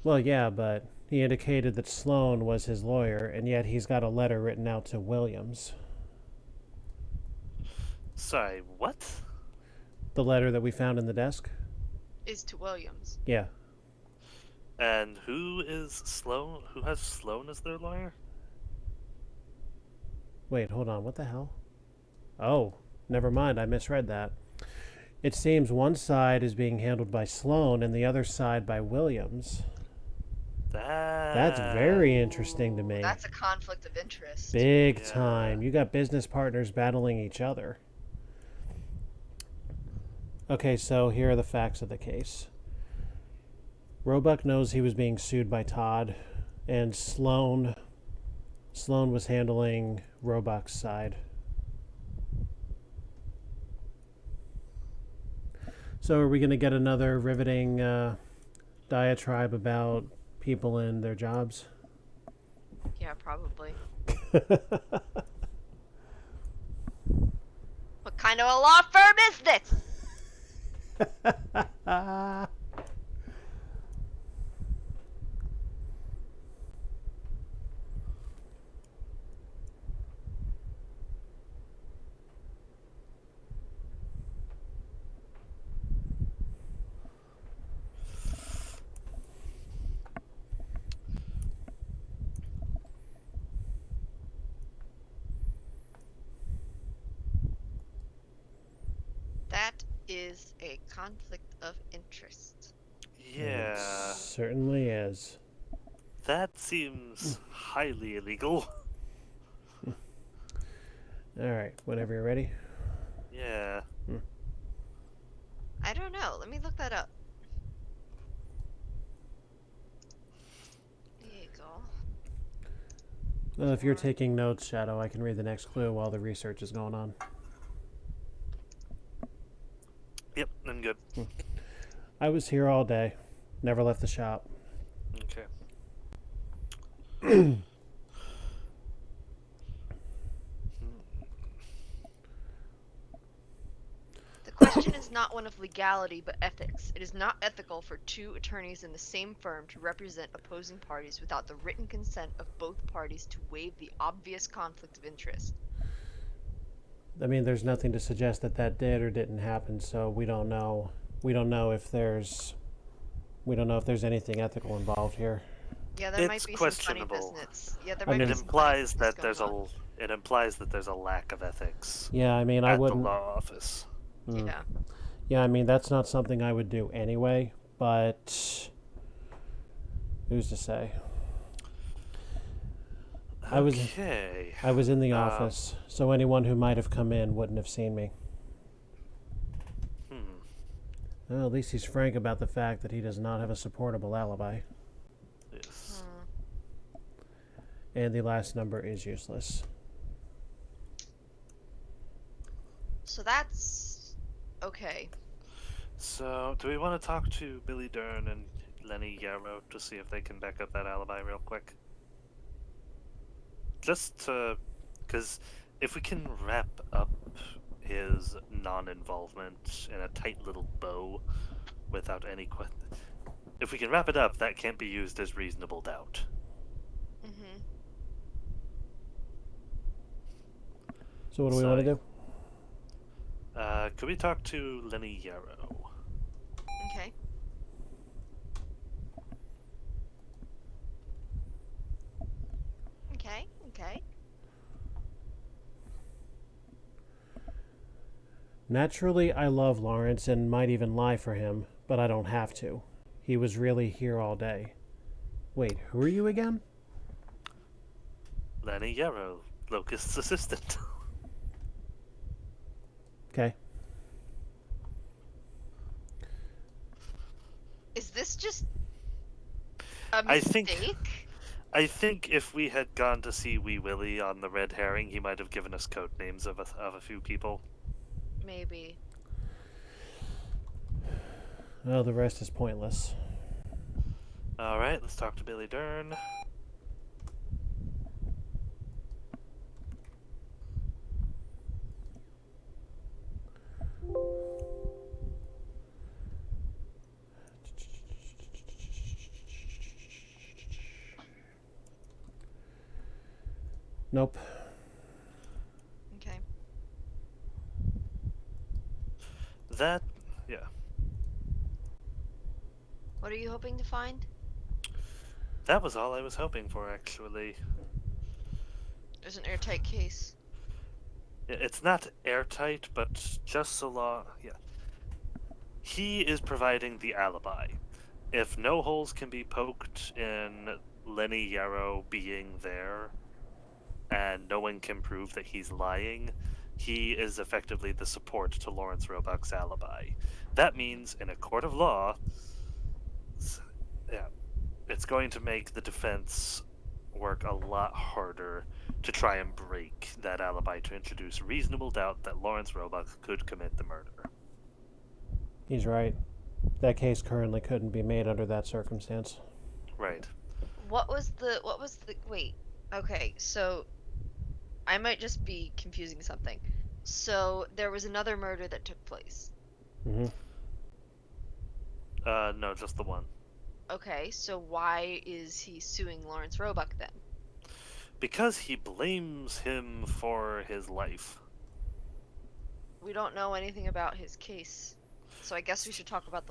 Well, yeah, but he indicated that Sloan was his lawyer, and yet he's got a letter written out to Williams. Sorry, what? The letter that we found in the desk? Is to Williams. Yeah. And who is Sloan? Who has Sloan as their lawyer? Wait, hold on. What the hell? Oh, never mind. I misread that. It seems one side is being handled by Sloan and the other side by Williams. That's very interesting to me. That's a conflict of interest. Big Yeah. time. You got business partners battling each other. Okay, so here are the facts of the case. Roebuck knows he was being sued by Todd, and Sloan was handling Roebuck's side. So are we going to get another riveting diatribe about people and their jobs? Yeah, probably. What kind of a law firm is this? That is a conflict of interest. Yeah. It certainly is. That seems highly illegal. All right, whenever you're ready. Yeah. I don't know. Let me look that up. There you go. Well, if you're taking notes, Shadow, I can read the next clue while the research is going on. Yep, I'm good. I was here all day. Never left the shop. Okay. The question is not one of legality, but ethics. It is not ethical for two attorneys in the same firm to represent opposing parties without the written consent of both parties to waive the obvious conflict of interest. I mean, there's nothing to suggest that that did or didn't happen, so we don't know. We don't know if there's anything ethical involved here. Yeah, there might It's be some funny questionable. business. Yeah, there I might mean, be It some implies funny that business there's going on. it implies that there's a lack of ethics Yeah, I mean, I at the wouldn't. law office. Yeah. Yeah, I mean, that's not something I would do anyway, but who's to say? Okay. I was in the office, so anyone who might have come in wouldn't have seen me. Well, at least he's frank about the fact that he does not have a supportable alibi, Yes. and the last number is useless. So that's okay. So, do we want to talk to Billy Dern and Lenny Yarrow to see if they can back up that alibi real quick? Just to... Because if we can wrap up his non-involvement in a tight little bow without any if we can wrap it up, that can't be used as reasonable doubt. Mm-hmm. So what do we want to do? Could we talk to Lenny Yarrow? Okay. Naturally, I love Lawrence and might even lie for him, but I don't have to. He was really here all day. Wait, who are you again? Lenny Yarrow, Locust's assistant. Okay. Is this just a I think- mistake? I think if we had gone to see Wee Willie on the Red Herring, he might have given us code names of a few people. Maybe. Well, the rest is pointless. Alright, let's talk to Billy Dern. Nope. Okay. That, yeah. What are you hoping to find? That was all I was hoping for, actually. There's an airtight case. It's not airtight, but just so long. Yeah. He is providing the alibi. If no holes can be poked in Lenny Yarrow being there, and no one can prove that he's lying, he is effectively the support to Lawrence Roebuck's alibi. That means, in a court of law, yeah, it's going to make the defense work a lot harder to try and break that alibi to introduce reasonable doubt that Lawrence Roebuck could commit the murder. He's right. That case currently couldn't be made under that circumstance. Right. What was the wait. Okay, so I might just be confusing something. So there was another murder that took place. Mm-hmm. No, just the one. Okay, so why is he suing Lawrence Roebuck then? Because he blames him for his life. We don't know anything about his case. So I guess we should talk about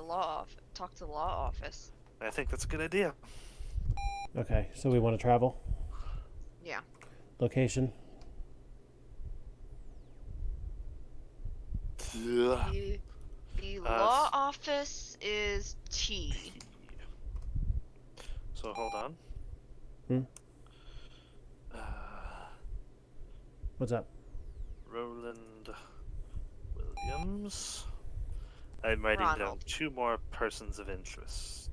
talk to the law office. I think that's a good idea. Okay, so we want to travel? Yeah. Location? The law office is T. So hold on. Hmm? What's up? Roland Williams. I'm writing down Ronald. 2 more persons of interest.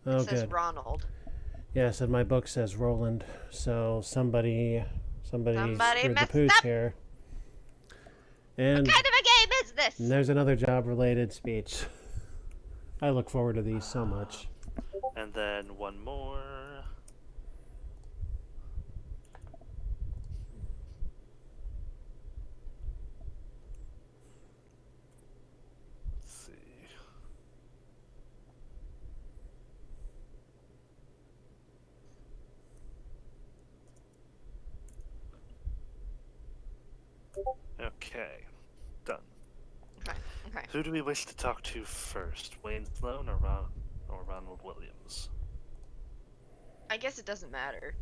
Oh, It says good. Ronald. Yes, and my book says Roland, so somebody Somebody screwed the messed pooch up. here. And, What kind of a game is this? and there's another job-related speech. I look forward to these so much. And then 1 more. Let's see. Okay, done. Okay. Who do we wish to talk to first? Wayne Sloan or Ronald Williams? I guess it doesn't matter.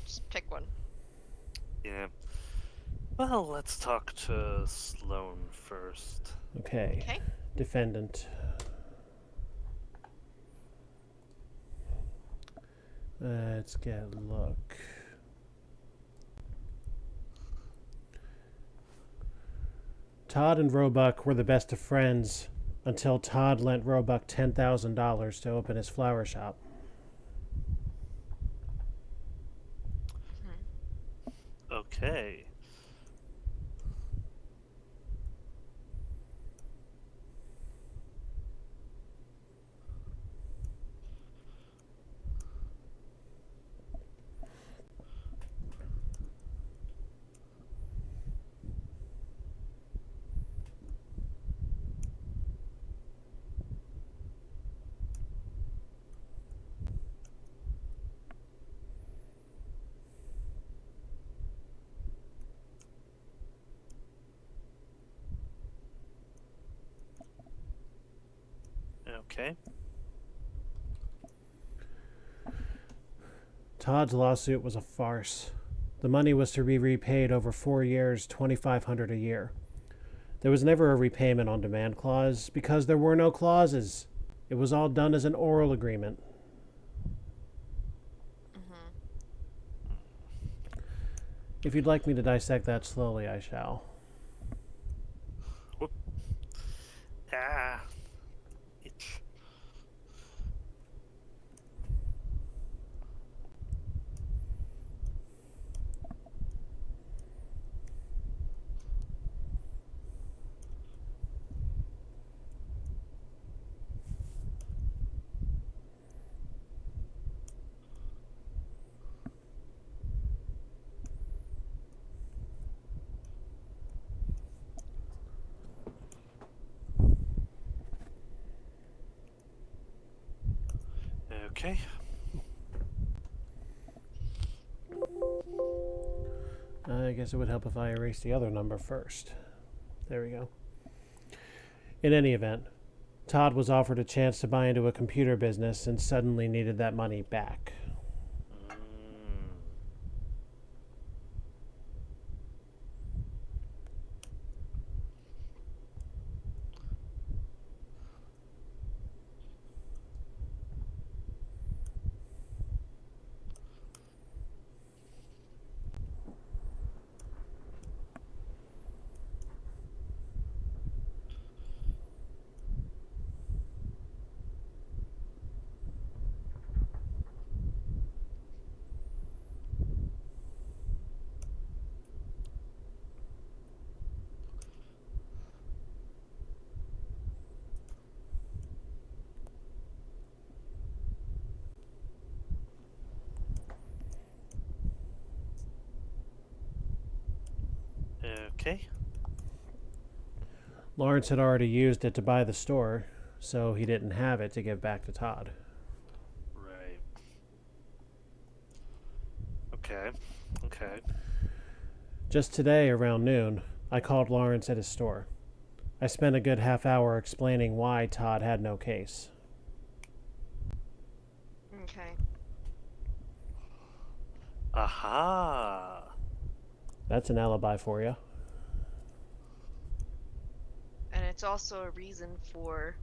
Just pick one. Yeah. Well, let's talk to Sloan first. Okay. Okay. Defendant. Let's get a look. Todd and Roebuck were the best of friends until Todd lent Roebuck $10,000 to open his flower shop. Okay. Okay. Todd's lawsuit was a farce. The money was to be repaid over 4 years, $2,500 a year. There was never a repayment on demand clause because there were no clauses. It was all done as an oral agreement. Mm-hmm. If you'd like me to dissect that slowly, I shall. Whoop. Ah. Itch. Okay. I guess it would help if I erase the other number first. There we go. In any event, Todd was offered a chance to buy into a computer business and suddenly needed that money back. Okay. Lawrence had already used it to buy the store, so he didn't have it to give back to Todd. Right. Okay. Okay. Just today, around noon, I called Lawrence at his store. I spent a good half hour explaining why Todd had no case. Okay. Aha. That's an alibi for you. And it's also a reason for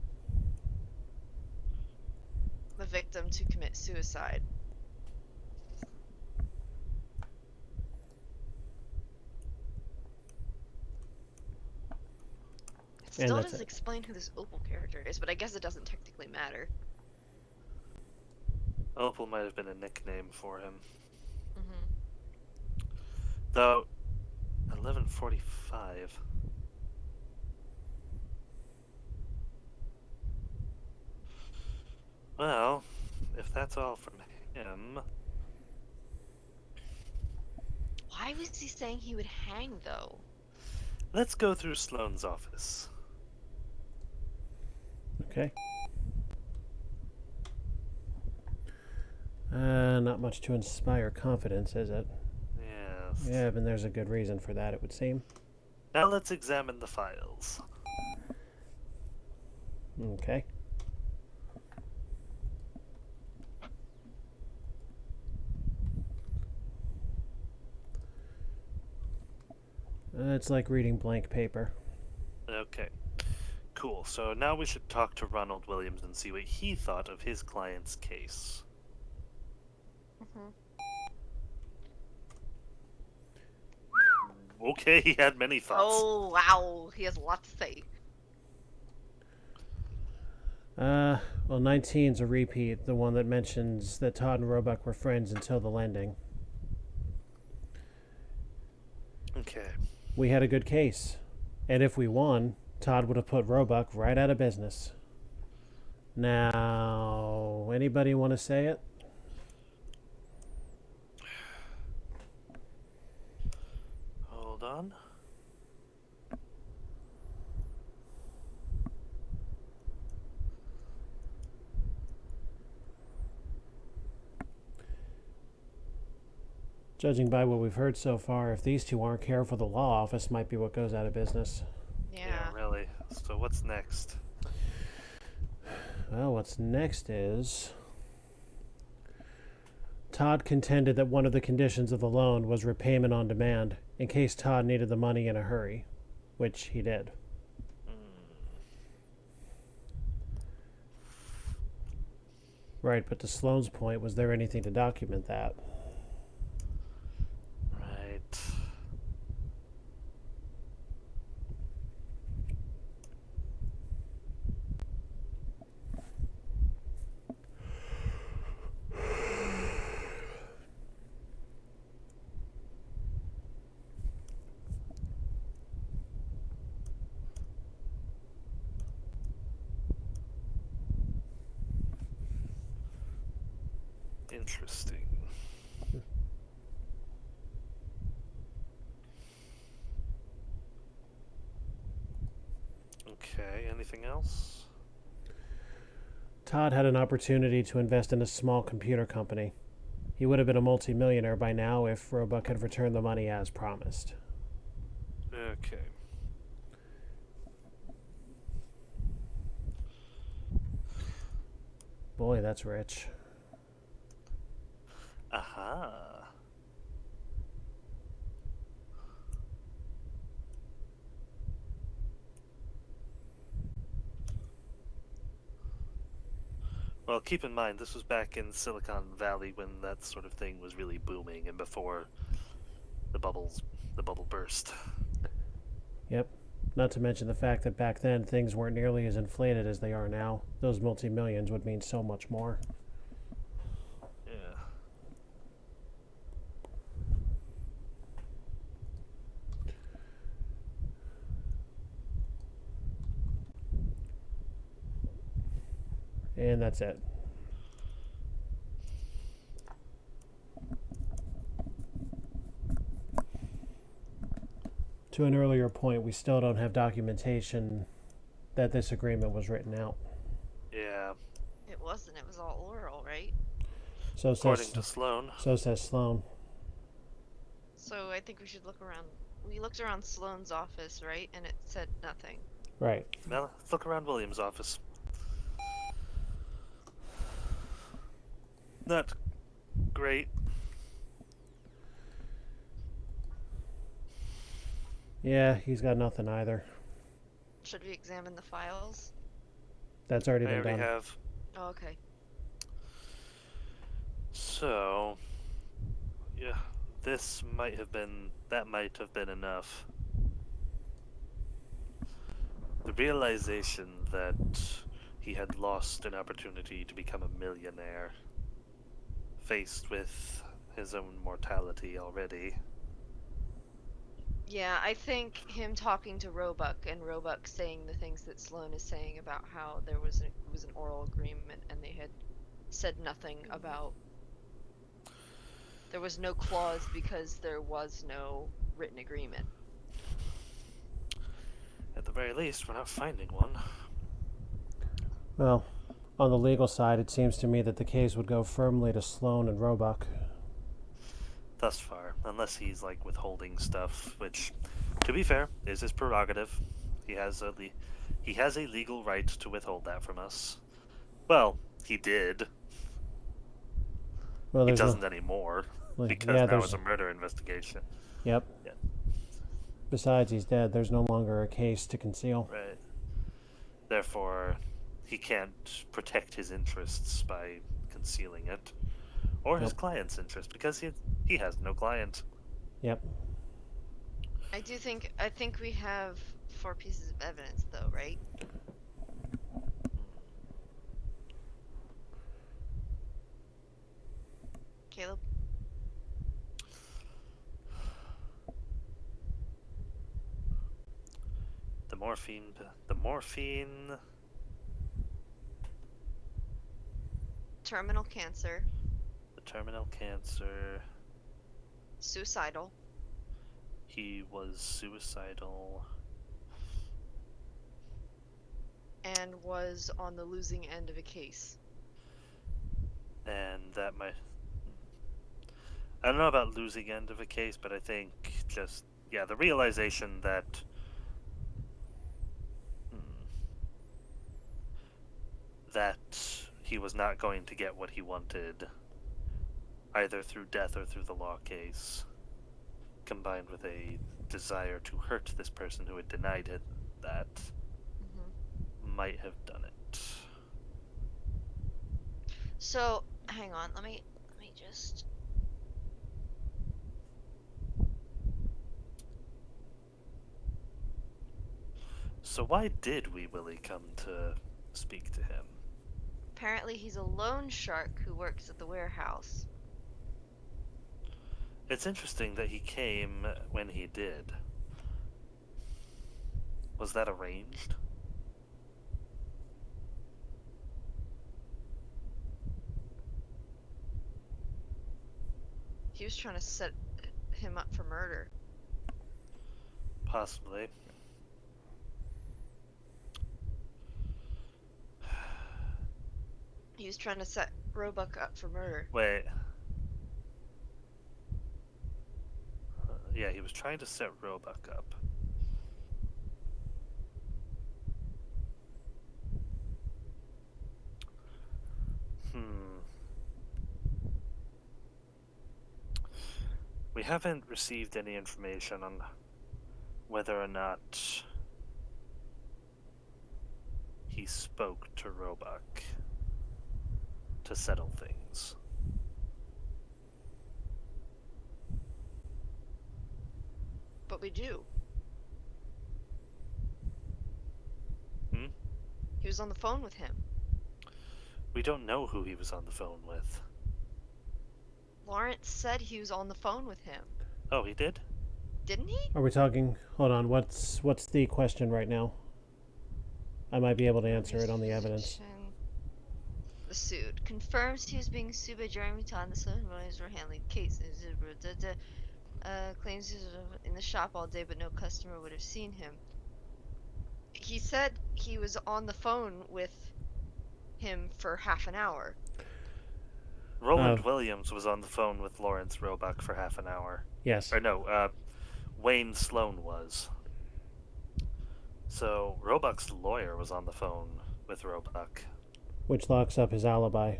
the victim to commit suicide. It still that's doesn't it. explain who this Opal character is, but I guess it doesn't technically matter. Opal might have been a nickname for him. Mm-hmm. Though, 11:45. Well, if that's all from him. Why was he saying he would hang, though? Let's go through Sloane's office. Okay. Not much to inspire confidence, is it? Yes. Yeah, but there's a good reason for that, it would seem. Now let's examine the files. Okay. It's like reading blank paper. Okay. Cool. So now we should talk to Ronald Williams and see what he thought of his client's case. Mm-hmm. Okay, he had many thoughts. Oh, wow. He has a lot to say. Well, 19's a repeat, the one that mentions that Todd and Roebuck were friends until the landing. Okay. We had a good case. And if we won, Todd would have put Roebuck right out of business. Now, anybody want to say it? Hold on. Judging by what we've heard so far, if these two aren't careful, the law office might be what goes out of business. Yeah. Really. So what's next? Well, what's next is Todd contended that one of the conditions of the loan was repayment on demand, in case Todd needed the money in a hurry, which he did. Right, but to Sloane's point, was there anything to document that? Right. Interesting. Okay, anything else? Todd had an opportunity to invest in a small computer company. He would have been a multimillionaire by now if Roebuck had returned the money as promised. Okay. Boy, that's rich. Aha. Well, keep in mind, this was back in Silicon Valley when that sort of thing was really booming and before the bubble burst. Yep. Not to mention the fact that back then things weren't nearly as inflated as they are now. Those multi-millions would mean so much more. Yeah. And that's it. To an earlier point, we still don't have documentation that this agreement was written out. Yeah. It wasn't. It was all oral, right? So According says to Sloan. so says Sloan. So I think we should look around. We looked around Sloane's office, right? And it said nothing. Right. Now, let's look around William's office. Not great. Yeah, he's got nothing either. Should we examine the files? That's already I been already done. have. Oh, okay. So, yeah, that might have been enough. The realization that he had lost an opportunity to become a millionaire, faced with his own mortality already. Yeah, I think him talking to Roebuck and Roebuck saying the things that Sloane is saying about how it was an oral agreement and they had said nothing about there was no clause because there was no written agreement. At the very least, we're not finding one. Well, on the legal side, it seems to me that the case would go firmly to Sloan and Roebuck. Thus far, unless he's like withholding stuff, which, to be fair, is his prerogative. He has a legal right to withhold that from us. Well, he did. Well, He there's doesn't anymore because yeah, now there's it's a murder investigation. Yep. Yeah. Besides, he's dead. There's no longer a case to conceal. Right. Therefore, he can't protect his interests by concealing it, or his Nope. client's interest because he has no client. Yep. I think we have 4 pieces of evidence though, right? Caleb? The morphine. Terminal cancer, The terminal cancer. suicidal, He was suicidal. and was on the losing end of a case. And that might. I don't know about losing end of a case, but I think just, yeah, the realization that. That he was not going to get what he wanted either through death or through the law case, combined with a desire to hurt this person who had denied it that, might have done it. So, hang on, let me just... So why did Wee Willie come to speak to him? Apparently he's a loan shark who works at the warehouse. It's interesting that he came when he did. Was that arranged? He was trying to set him up for murder. Possibly. He was trying to set Roebuck up for murder. Wait. Yeah, he was trying to set Roebuck up. We haven't received any information on whether or not he spoke to Roebuck to settle things. But we do. He was on the phone with him. We don't know who he was on the phone with. Lawrence said he was on the phone with him. Oh, he did? Didn't he? Are we talking? Hold on. What's the question right now? I might be able to answer it on the evidence. The suit confirms he was being sued by Jeremy Todd. The Southern Boys were handling cases. Claims he was in the shop all day, but no customer would have seen him. He said he was on the phone with him for half an hour. Roland Williams was on the phone with Lawrence Roebuck for half an hour. Yes. Or no, Wayne Sloan was. So Roebuck's lawyer was on the phone with Roebuck. Which locks up his alibi.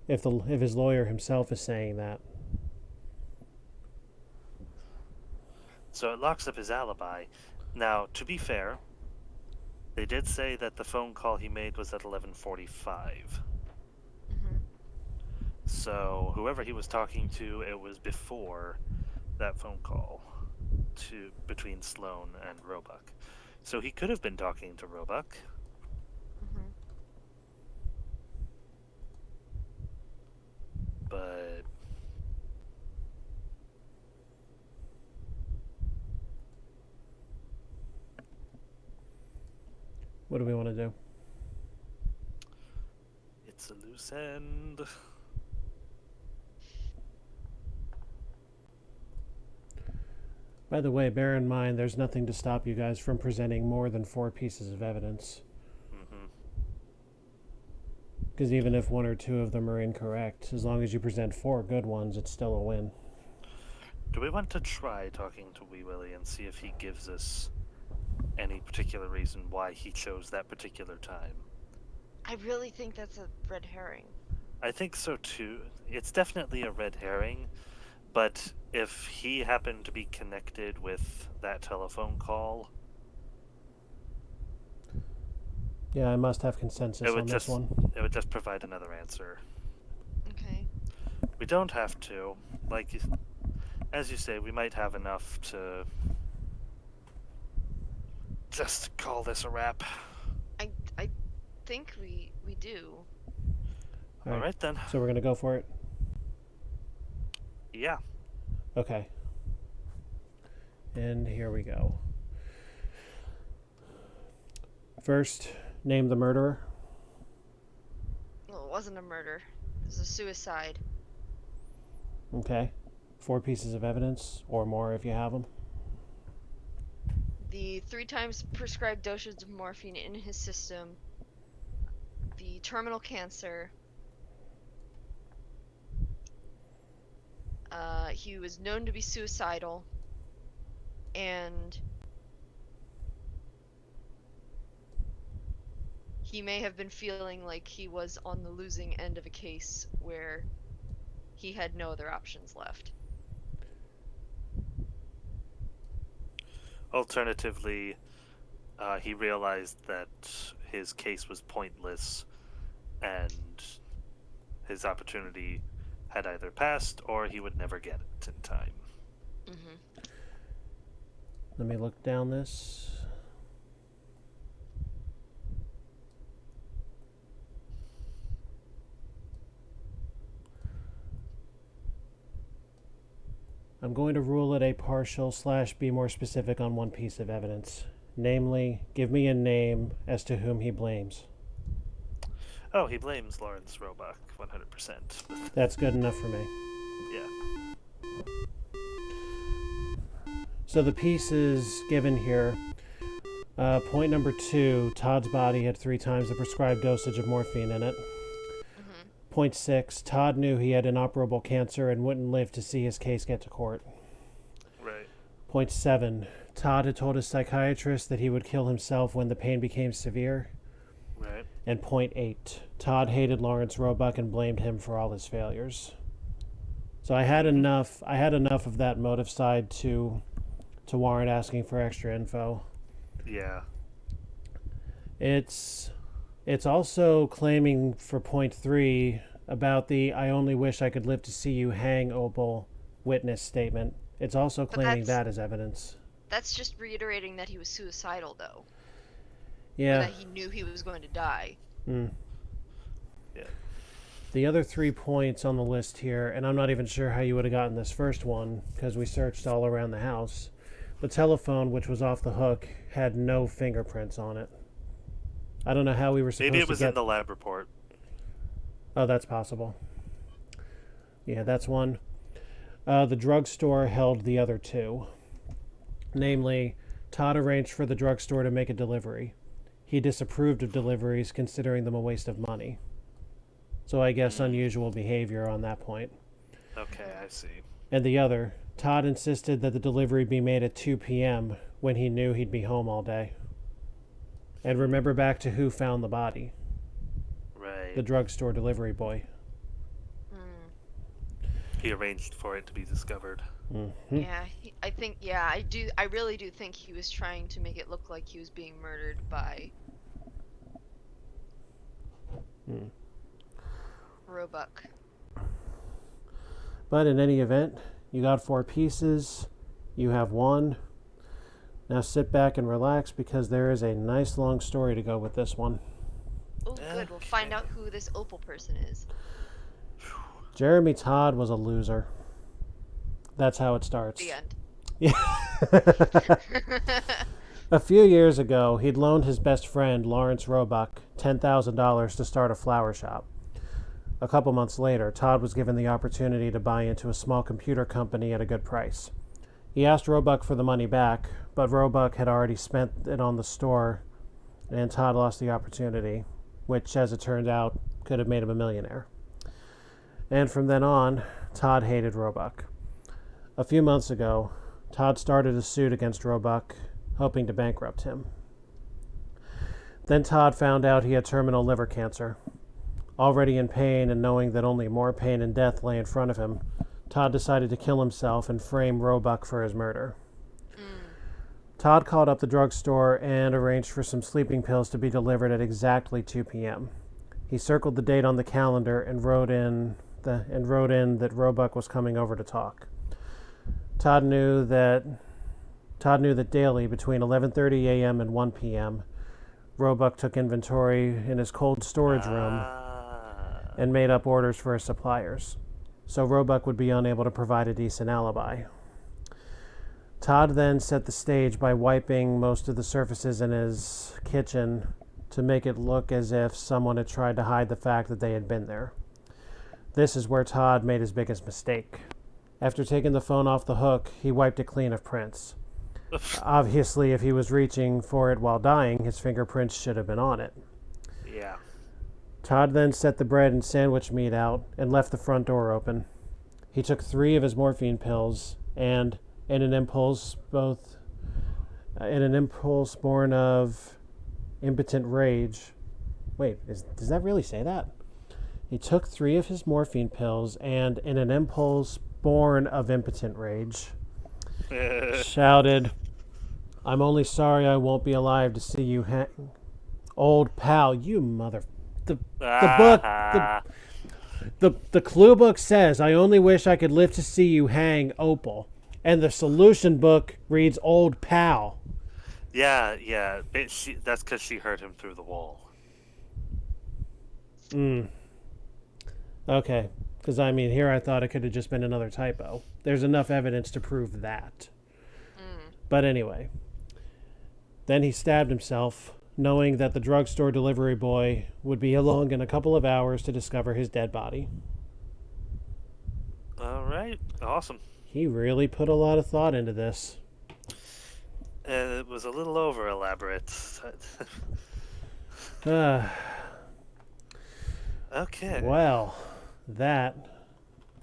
If his lawyer himself is saying that. So it locks up his alibi. Now, to be fair, they did say that the phone call he made was at 11:45. So whoever he was talking to, it was before that phone call between Sloan and Roebuck. So he could have been talking to Roebuck. But what do we want to do? it's a loose end. By the way, bear in mind there's nothing to stop you guys from presenting more than 4 pieces of evidence. Because even if 1 or 2 of them are incorrect, as long as you present 4 good ones, it's still a win. Do we want to try talking to Wee Willie and see if he gives us any particular reason why he chose that particular time? I really think that's a red herring. I think so too. It's definitely a red herring, but if he happened to be connected with that telephone call, yeah, I must have consensus on this one. It would just provide another answer. Okay. We don't have to. As you say, we might have enough to just call this a wrap. I think we do. All right then. So we're going to go for it? Yeah. Okay. And here we go. First, name the murderer. Well, it wasn't a murder. It was a suicide. Okay. 4 pieces of evidence, or more if you have them. The 3 times prescribed dosage of morphine in his system. The terminal cancer. He was known to be suicidal. And he may have been feeling like he was on the losing end of a case where he had no other options left. Alternatively, he realized that his case was pointless and his opportunity had either passed or he would never get it in time. Mm-hmm. Let me look down this. I'm going to rule it a partial / be more specific on one piece of evidence. Namely, give me a name as to whom he blames. Oh, he blames Lawrence Roebuck 100%. That's good enough for me. Yeah. So the pieces given here. Point number 2, Todd's body had 3 times the prescribed dosage of morphine in it. Mm-hmm. Point 6, Todd knew he had inoperable cancer and wouldn't live to see his case get to court. Right. Point 7, Todd had told his psychiatrist that he would kill himself when the pain became severe. Right. And point 8, Todd hated Lawrence Roebuck and blamed him for all his failures. So I had enough of that motive side to warrant asking for extra info. Yeah. It's also claiming for point 3 about the "I only wish I could live to see you hang, Opal" witness statement. It's also claiming that as evidence. That's just reiterating that he was suicidal, though. Yeah. Or that he knew he was going to die. Yeah. The other 3 points on the list here, and I'm not even sure how you would have gotten this first one because we searched all around the house. The telephone, which was off the hook, had no fingerprints on it. I don't know how we were supposed to get... Maybe it was in the lab report. Oh, that's possible. Yeah, that's one. The drugstore held the other 2. Namely, Todd arranged for the drugstore to make a delivery. He disapproved of deliveries, considering them a waste of money. So I guess unusual behavior on that point. Okay, I see. And the other, Todd insisted that the delivery be made at 2 p.m. when he knew he'd be home all day. And remember back to who found the body. Right. The drugstore delivery boy. He arranged for it to be discovered. Mm-hmm. Yeah, I really do think he was trying to make it look like he was being murdered by Roebuck. But in any event, you got 4 pieces. You have 1. Now sit back and relax because there is a nice long story to go with this one. Oh, good. We'll find out who this Opal person is. Jeremy Todd was a loser. That's how it starts. The end. Yeah. A few years ago, he'd loaned his best friend, Lawrence Roebuck, $10,000 to start a flower shop. A couple months later, Todd was given the opportunity to buy into a small computer company at a good price. He asked Roebuck for the money back, but Roebuck had already spent it on the store, and Todd lost the opportunity, which, as it turned out, could have made him a millionaire. And from then on, Todd hated Roebuck. A few months ago, Todd started a suit against Roebuck, hoping to bankrupt him. Then Todd found out he had terminal liver cancer. Already in pain and knowing that only more pain and death lay in front of him, Todd decided to kill himself and frame Roebuck for his murder. Todd called up the drugstore and arranged for some sleeping pills to be delivered at exactly 2 p.m. He circled the date on the calendar and wrote in that Roebuck was coming over to talk. Todd knew that daily between 11:30 a.m. and 1 p.m., Roebuck took inventory in his cold storage room and made up orders for his suppliers, so Roebuck would be unable to provide a decent alibi. Todd then set the stage by wiping most of the surfaces in his kitchen to make it look as if someone had tried to hide the fact that they had been there. This is where Todd made his biggest mistake. After taking the phone off the hook, he wiped it clean of prints. Obviously, if he was reaching for it while dying, his fingerprints should have been on it. Yeah. Todd then set the bread and sandwich meat out and left the front door open. He took 3 of his morphine pills and, in an impulse born of impotent rage... Wait, does that really say that? He took 3 of his morphine pills and, in an impulse born of impotent rage, shouted, "I'm only sorry I won't be alive to see you hang. Old pal, you mother... The book... The clue book says, I only wish I could live to see you hang, Opal. And the solution book reads, old pal. Yeah. That's because she heard him through the wall. Okay. Because, I mean, here I thought it could have just been another typo. There's enough evidence to prove that. But anyway. Then he stabbed himself, knowing that the drugstore delivery boy would be along in a couple of hours to discover his dead body. All right. Awesome. He really put a lot of thought into this. It was a little over elaborate. Okay. Well, that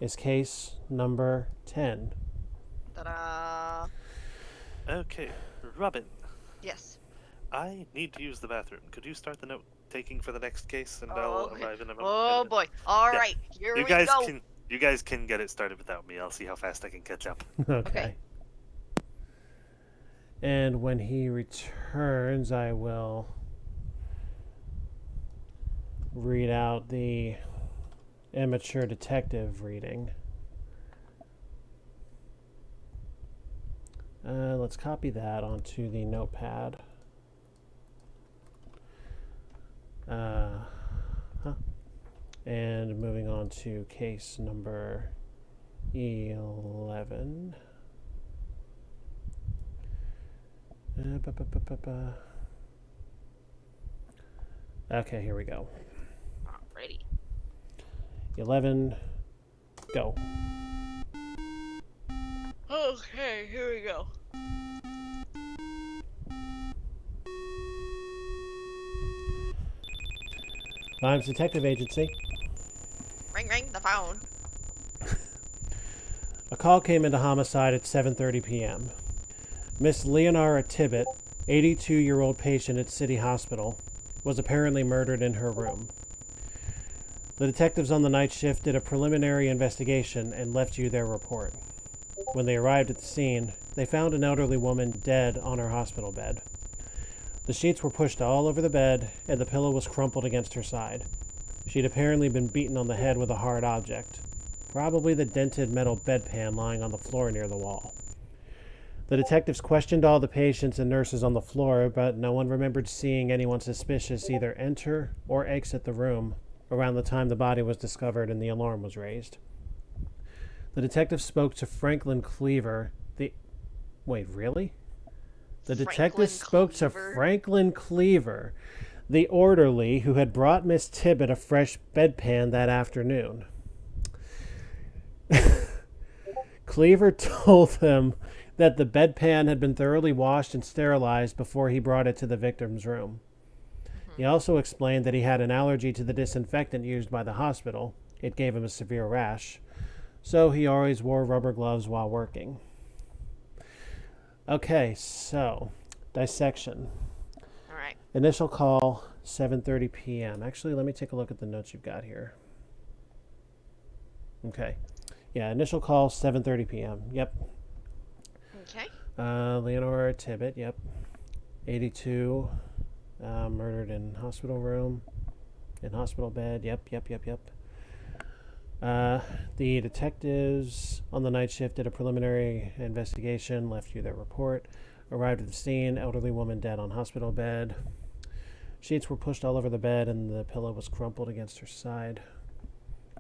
is case number 10. Ta-da! Okay. Robin, Yes. I need to use the bathroom. Could you start the note taking for the next case, and Oh, I'll okay. arrive in a moment. Oh boy! All Yeah. right, here You we guys go. you guys can get it started without me. I'll see how fast I can catch up. Okay. And when he returns, I will read out the amateur detective reading. Let's copy that onto the notepad. And moving on to case number 11. Okay, here we go. Alrighty. 11, go. Okay, here we go. Times Detective Agency. Ring the phone. A call came into homicide at 7:30 p.m. Miss Leonora Tibbet, 82-year-old patient at City Hospital, was apparently murdered in her room. The detectives on the night shift did a preliminary investigation and left you their report. When they arrived at the scene, they found an elderly woman dead on her hospital bed. The sheets were pushed all over the bed, and the pillow was crumpled against her side. She'd apparently been beaten on the head with a hard object, probably the dented metal bedpan lying on the floor near the wall. The detectives questioned all the patients and nurses on the floor, but no one remembered seeing anyone suspicious either enter or exit the room around the time the body was discovered and the alarm was raised. The detective spoke to Franklin Cleaver, Wait, really? The detective spoke to Franklin Cleaver, the orderly who had brought Miss Tibbet a fresh bedpan that afternoon. Cleaver told them that the bedpan had been thoroughly washed and sterilized before he brought it to the victim's room. He also explained that he had an allergy to the disinfectant used by the hospital. It gave him a severe rash, so he always wore rubber gloves while working. Okay, so dissection. All right. Initial call, 7:30 p.m. Actually, let me take a look at the notes you've got here. Okay. Yeah, initial call, 7:30 p.m. Yep. Okay. Leonora Tibbet, yep. 82, murdered in hospital room, in hospital bed, yep. The detectives on the night shift did a preliminary investigation, left you their report. Arrived at the scene, elderly woman dead on hospital bed. Sheets were pushed all over the bed and the pillow was crumpled against her side.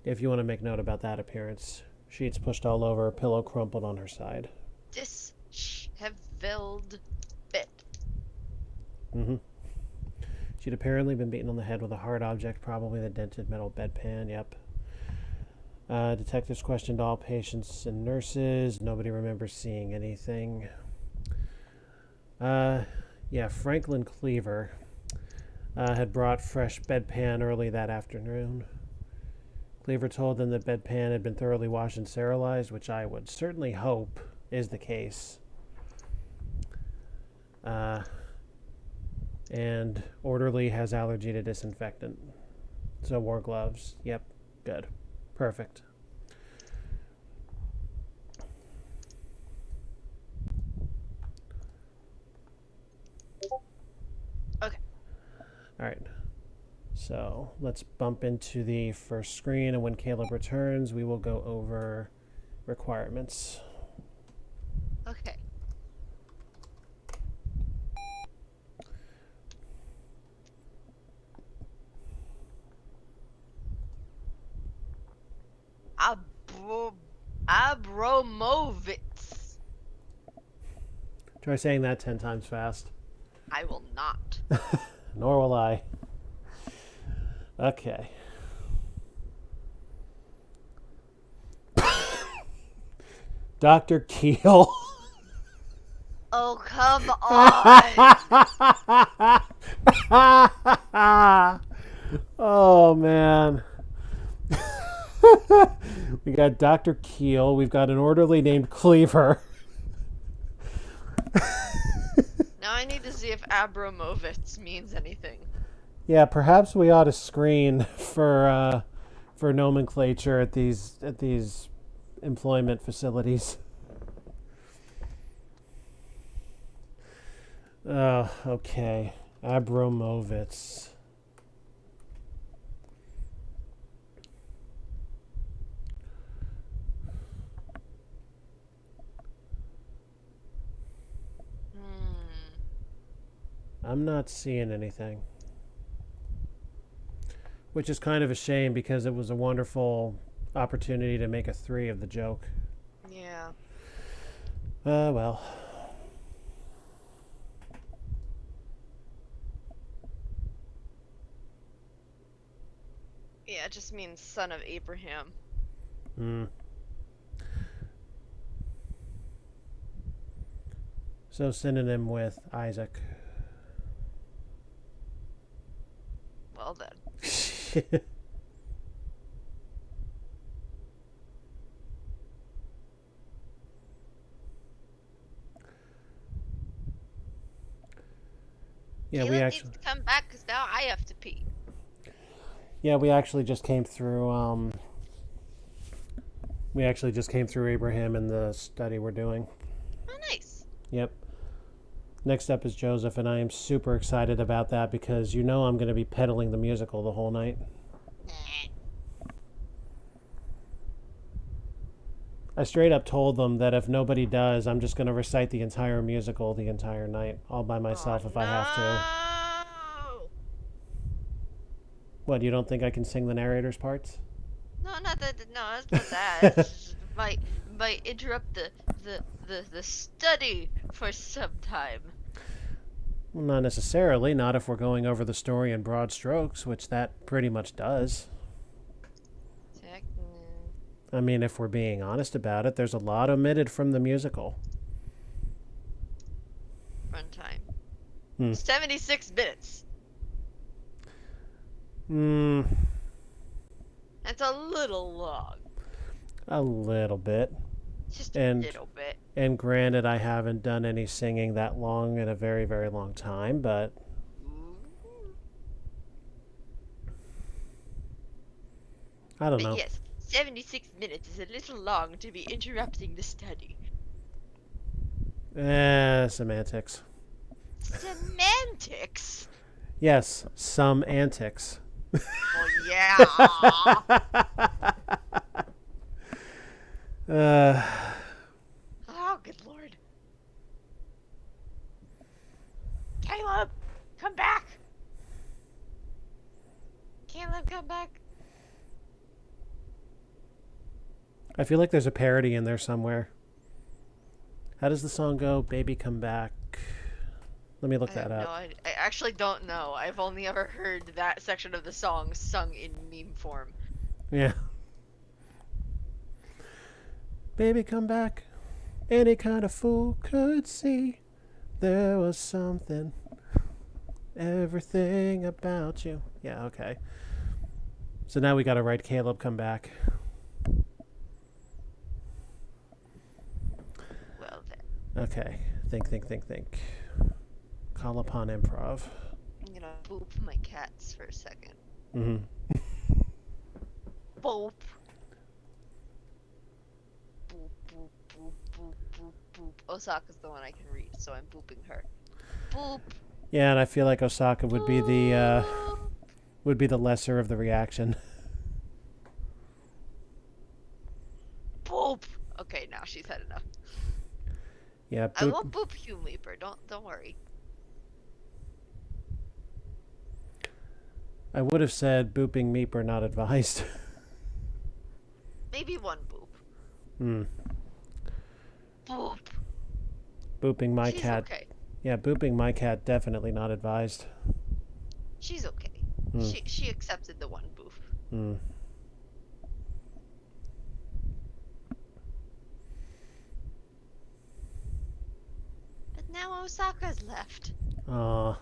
If you want to make note about that appearance, sheets pushed all over, pillow crumpled on her side. Disheveled bit. She'd apparently been beaten on the head with a hard object, probably the dented metal bedpan, yep. Detectives questioned all patients and nurses. Nobody remembers seeing anything. Franklin Cleaver had brought fresh bedpan early that afternoon. Cleaver told them the bedpan had been thoroughly washed and sterilized, which I would certainly hope is the case. And orderly has allergy to disinfectant, so wore gloves. Yep, Good. Perfect. Okay. All right. So let's bump into the first screen, and when Caleb returns, we will go over requirements. Okay. Abromovitz. Try saying that 10 times fast. I will not. Nor will I. Okay. Dr. Keel. Oh, come on. Oh, man. We got Dr. Keel. We've got an orderly named Cleaver. Now I need to see if Abromovitz means anything. Yeah, perhaps we ought to screen for nomenclature at these employment facilities. Okay. Abromovitz. I'm not seeing anything. Which is kind of a shame because it was a wonderful opportunity to make a 3 of the joke. Yeah. Well. Yeah, it just means son of Abraham. So synonym with Isaac. Well then. Yeah, Caleb we needs actually. to come back because now I have to pee. Yeah, we actually just came through. We actually just came through Abraham in the study we're doing. Oh, nice. Yep. Next up is Joseph, and I am super excited about that because you know I'm going to be peddling the musical the whole night. I straight up told them that if nobody does, I'm just going to recite the entire musical the entire night, all by myself if I have to. No. What, you don't think I can sing the narrator's parts? No, not that. No, it's not that. It's just might interrupt the study for some time. Well, not necessarily, not if we're going over the story in broad strokes, which that pretty much does. I mean, if we're being honest about it, there's a lot omitted from the musical. Runtime. 76 minutes. That's a little long. A little bit. Just a little bit. And granted, I haven't done any singing that long in a very, very long time, but... I don't know. Yes, 76 minutes is a little long to be interrupting the study. Semantics. Semantics? Yes, some antics. Well, yeah. Oh, good lord. Caleb, come back. Caleb, come back. I feel like there's a parody in there somewhere. How does the song go? Baby, come back. Let me look that up. No, I actually don't know. I've only ever heard that section of the song sung in meme form. Yeah. Baby, come back. Any kind of fool could see there was something. Everything about you. Yeah, okay. So now we gotta write Caleb, come back. Well then. Okay. Think. Call upon improv. I'm gonna boop my cats for a second. Mm-hmm. Boop. Boop, boop, boop, boop, boop, boop. Osaka's the one I can read, so I'm booping her. Boop. Yeah, and I feel like Osaka would be the lesser of the reaction. Boop. Okay, now she's had enough. Yeah, I won't boop you, Leaper. Don't worry. I would have said booping Meeper not advised. Maybe one boop. Hmm. Boop. Booping my She's cat. okay. Yeah, booping my cat definitely not advised. She's okay. Hmm. She accepted the one boof. Hmm. But now Osaka's left. Aw.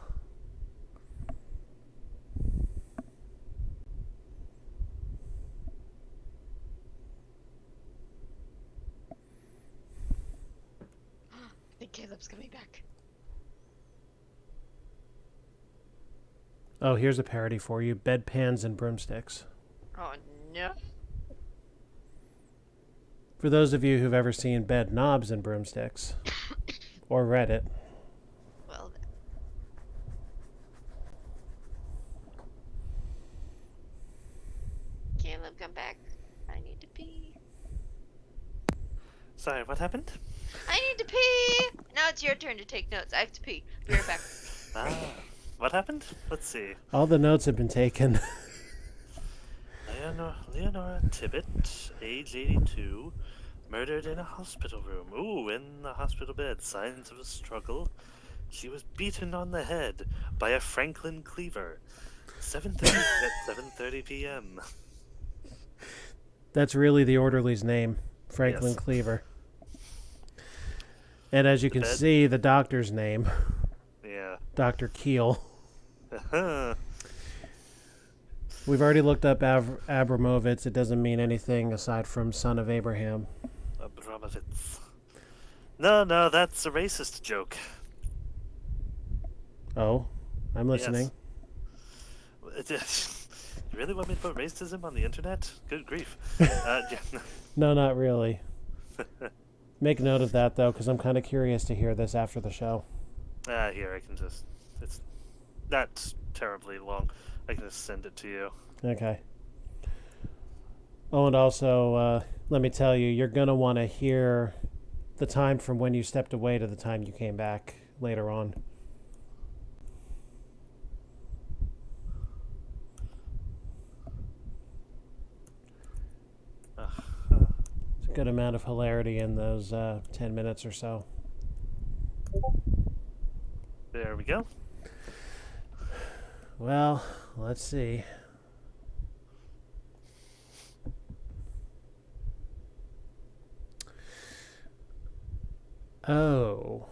I think Caleb's coming back. Oh, here's a parody for you. Bedpans and broomsticks. Oh no. For those of you who've ever seen bed knobs and broomsticks, or read it, Well then. Caleb, come back. I need to pee. Sorry, what happened? I need to pee! Now it's your turn to take notes. I have to pee. Be right back. What happened? Let's see. all the notes have been taken. Leonora Tibbet, age 82, murdered in a hospital room. Ooh, in the hospital bed. Signs of a struggle. She was beaten on the head by a Franklin cleaver. 7:30 at 7:30 p.m. That's really the orderly's name, Franklin Yes. Cleaver. And as you can bed? see, the doctor's name, Yeah. Dr. Keel. We've already looked up Abramovitz. It doesn't mean anything aside from son of Abraham. Abramovitz. No, that's a racist joke. Oh, I'm listening. Yes. You really want me to put racism on the internet? Good grief. Yeah. No, not really. Make note of that, though, because I'm kind of curious to hear this after the show. Here, I can just... It's not terribly long. I can just send it to you. Okay. Oh, and also, let me tell you, you're going to want to hear the time from when you stepped away to the time you came back later on. There's a good amount of hilarity in those 10 minutes or so. There we go. Well, let's see. Oh.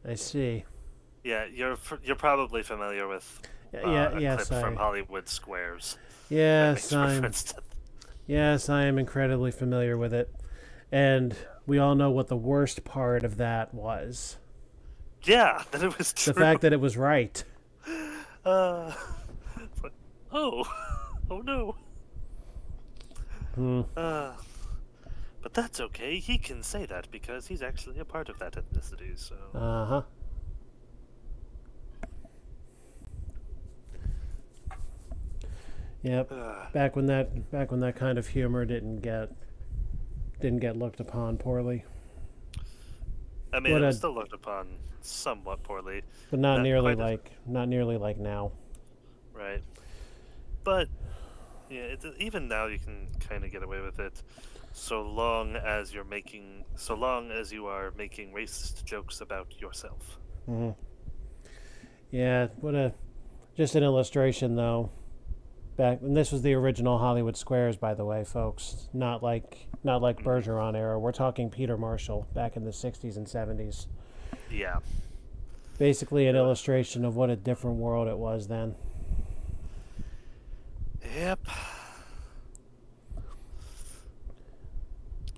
I see. Yeah, you're probably familiar with a Yes, clip from Hollywood Squares. yes, That makes I'm reference to- yes, I am incredibly familiar with it. And we all know what the worst part of that was. Yeah, that it was true. The fact that it was right. It's like, oh no. Hmm. But that's okay. He can say that because he's actually a part of that ethnicity. So. Uh-huh. Yep. Back when that kind of humor didn't get looked upon poorly. I mean, What it a- was still looked upon somewhat poorly, But not Not nearly quite like now. right? But yeah, even now you can kind of get away with it, so long as you are making racist jokes about yourself. Hmm. Yeah, just an illustration though. And this was the original Hollywood Squares, by the way, folks. Not like Bergeron era. We're talking Peter Marshall back in the 60s and 70s. Yeah. Basically an illustration of what a different world it was then. Yep.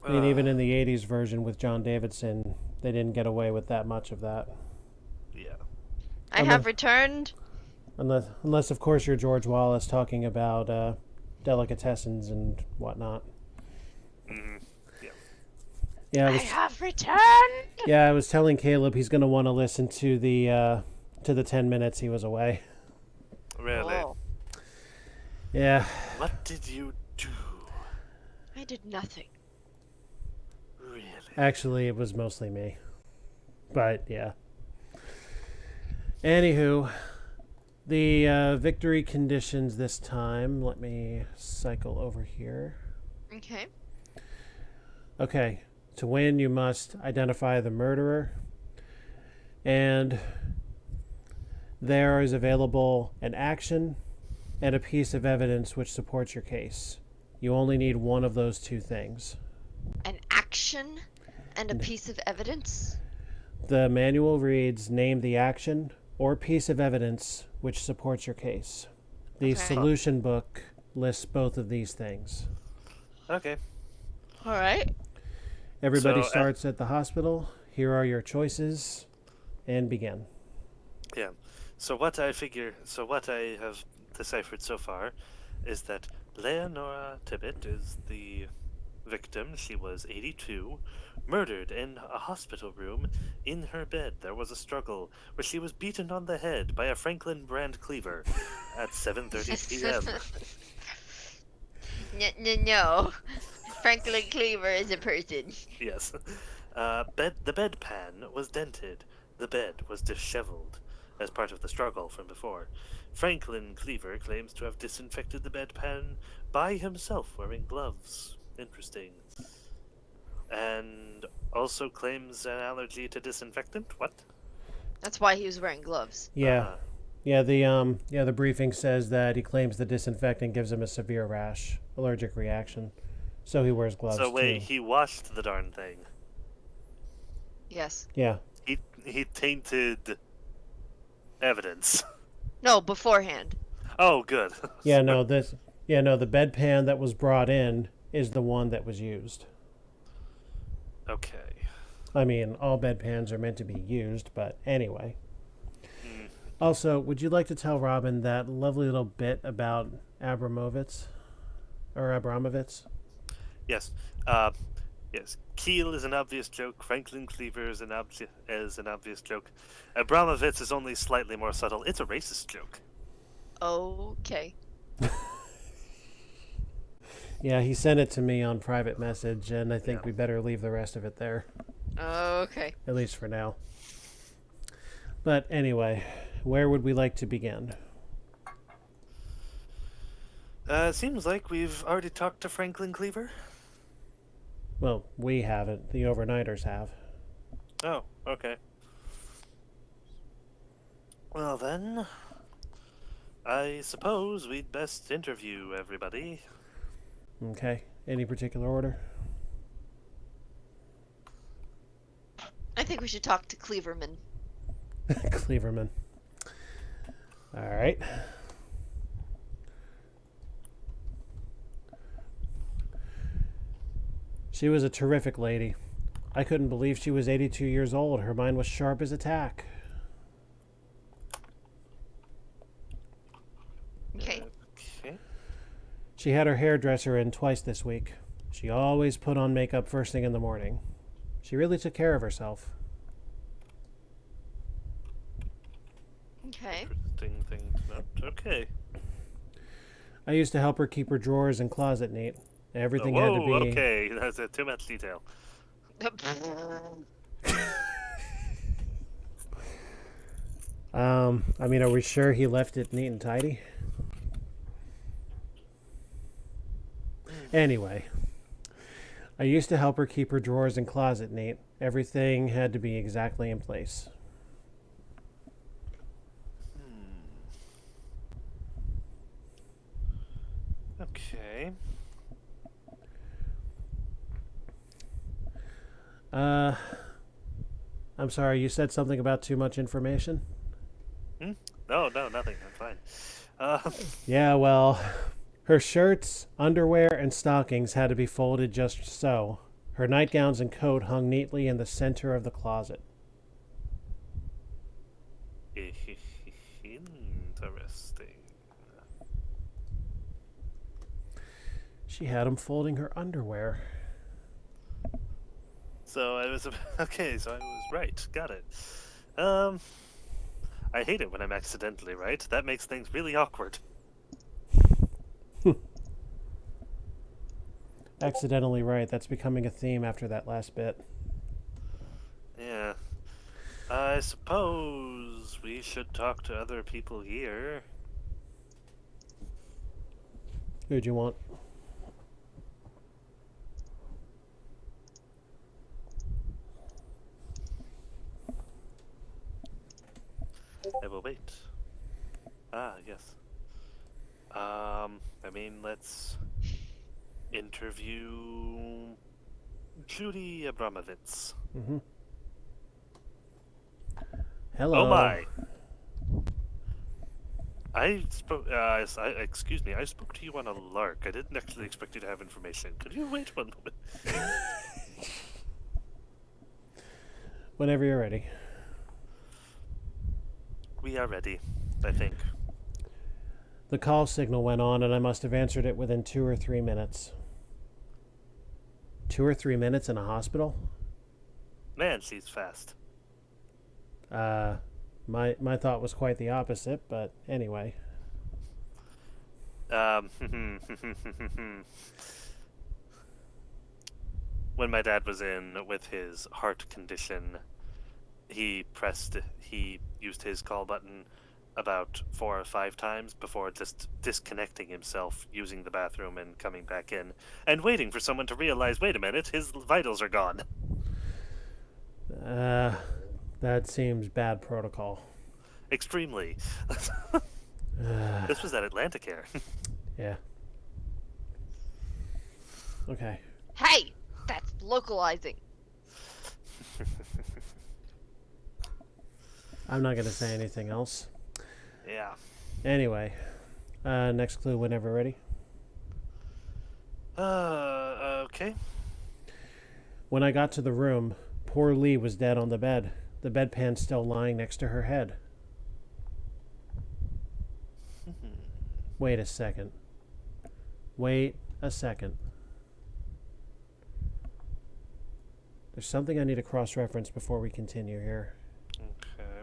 I mean, even in the 80s version with John Davidson, they didn't get away with that much of that. Yeah. I have returned. Unless of course, you're George Wallace talking about delicatessens and whatnot. Mm-hmm. Yeah. Yeah, I have returned. I was telling Caleb he's going to want to listen to the 10 minutes he was away. Really? Oh, Yeah. What did you do? I did nothing. Really? Actually, it was mostly me. But, yeah. Anywho, the victory conditions this time. Let me cycle over here. Okay. Okay. To win, you must identify the murderer. And there is available an action and a piece of evidence which supports your case. You only need one of those two things. An action and a piece of evidence? The manual reads, name the action or piece of evidence which supports your case. The Okay. solution book lists both of these things. Okay. All right. Everybody So, starts at the hospital. Here are your choices, and begin. Yeah. So what I have deciphered so far is that Leonora Tibbet is the victim. She was 82, murdered in a hospital room. In her bed, there was a struggle where she was beaten on the head by a Franklin brand cleaver at 7:30 p.m. No. Franklin Cleaver is a person. Yes. The bedpan was dented. The bed was disheveled as part of the struggle from before. Franklin Cleaver claims to have disinfected the bedpan by himself wearing gloves. Interesting. And also claims an allergy to disinfectant? What? That's why he was wearing gloves. Yeah. The briefing says that he claims the disinfectant gives him a severe rash, allergic reaction. So he wears gloves So wait, too. he washed the darn thing. Yes. Yeah. He tainted evidence. No, beforehand. Oh, good. The bedpan that was brought in is the one that was used. Okay. I mean, all bedpans are meant to be used, but anyway. Also, would you like to tell Robin that lovely little bit about Abramovitz? Yes. Yes. Keel is an obvious joke. Franklin Cleaver is an obvious joke. Abramovitz is only slightly more subtle. It's a racist joke. Okay. Yeah, he sent it to me on private message, and I think Yeah. we better leave the rest of it there, Okay. at least for now. But anyway, where would we like to begin? Seems like we've already talked to Franklin Cleaver. Well, we haven't. The overnighters have. Oh, okay. Well then, I suppose we'd best interview everybody. Okay. Any particular order? I think we should talk to Cleaverman. Cleaverman. All right. She was a terrific lady. I couldn't believe she was 82 years old. Her mind was sharp as a tack. Okay. Okay. She had her hairdresser in twice this week. She always put on makeup first thing in the morning. She really took care of herself. Okay. Interesting thing to note. Okay. I used to help her keep her drawers and closet neat. Everything had to be... Okay. That's too much detail. Are we sure he left it neat and tidy? Anyway, I used to help her keep her drawers and closet neat. Everything had to be exactly in place. Okay. I'm sorry, you said something about too much information? No, nothing. I'm fine. Yeah, well, her shirts, underwear, and stockings had to be folded just so. Her nightgowns and coat hung neatly in the center of the closet. Interesting. She had him folding her underwear. So I was okay. So I was right. Got it. I hate it when I'm accidentally right. That makes things really awkward. Accidentally right. That's becoming a theme after that last bit. Yeah. I suppose we should talk to other people here. Who'd you want? I will wait. Ah, yes. I mean, let's interview Judy Abramovitz. Mm-hmm. Hello. Oh my! I spoke. Excuse me. I spoke to you on a lark. I didn't actually expect you to have information. Could you wait one moment? Whenever you're ready. We are ready, I think. The call signal went on, and I must have answered it within 2 or 3 minutes. 2 or 3 minutes in a hospital? Man, she's fast. My thought was quite the opposite, but anyway. When my dad was in with his heart condition, he used his call button about 4 or 5 times before just disconnecting himself, using the bathroom and coming back in, and waiting for someone to realize, wait a minute, his vitals are gone. That seems bad protocol. Extremely. This was at Atlanticare. Yeah. Okay. Hey, that's localizing. I'm not going to say anything else. Yeah. Anyway, next clue whenever ready. Okay. When I got to the room, poor Lee was dead on the bed, the bedpan still lying next to her head. Wait a second. Wait a second. There's something I need to cross-reference before we continue here. Okay.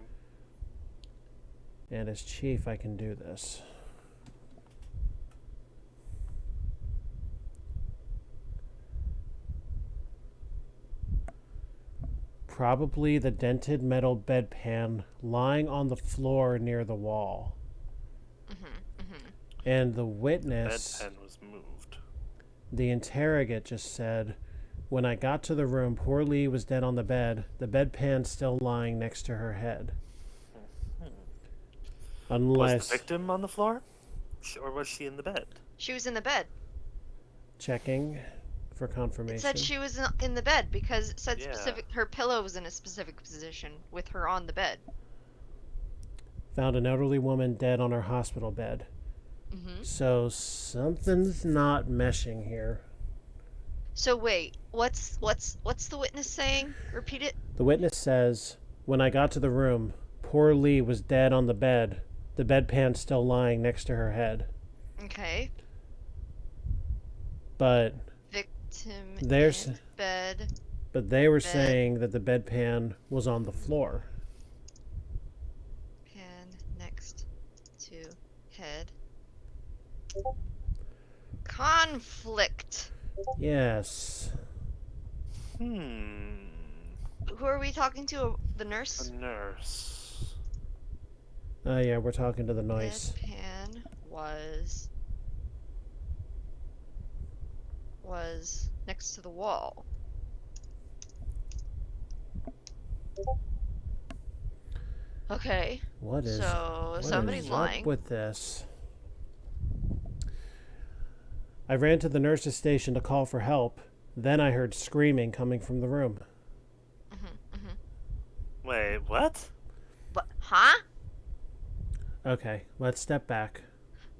And as chief, I can do this. Probably the dented metal bedpan lying on the floor near the wall. And the witness, Bedpan was moved. the interrogate just said, when I got to the room, poor Lee was dead on the bed, the bedpan still lying next to her head. Unless... Was the victim on the floor? Or was she in the bed? She was in the bed. Checking for confirmation. It said she was in the bed because it said Yeah. her pillow was in a specific position with her on the bed. Found an elderly woman dead on her hospital bed. So something's not meshing here. So wait, what's the witness saying? Repeat it. The witness says, when I got to the room, poor Lee was dead on the bed, the bedpan still lying next to her head. Okay. But Victim there's in bed. but they were Bed. saying that the bedpan was on the floor. Pan next to head. Conflict. Yes. Hmm. Who are we talking to? The nurse? A nurse. Oh yeah, we're talking to the nurse. Bedpan was next to the wall. Okay. What is Somebody's lying. up with this? I ran to the nurse's station to call for help. Then I heard screaming coming from the room. Wait, what? What? Huh? Okay, let's step back.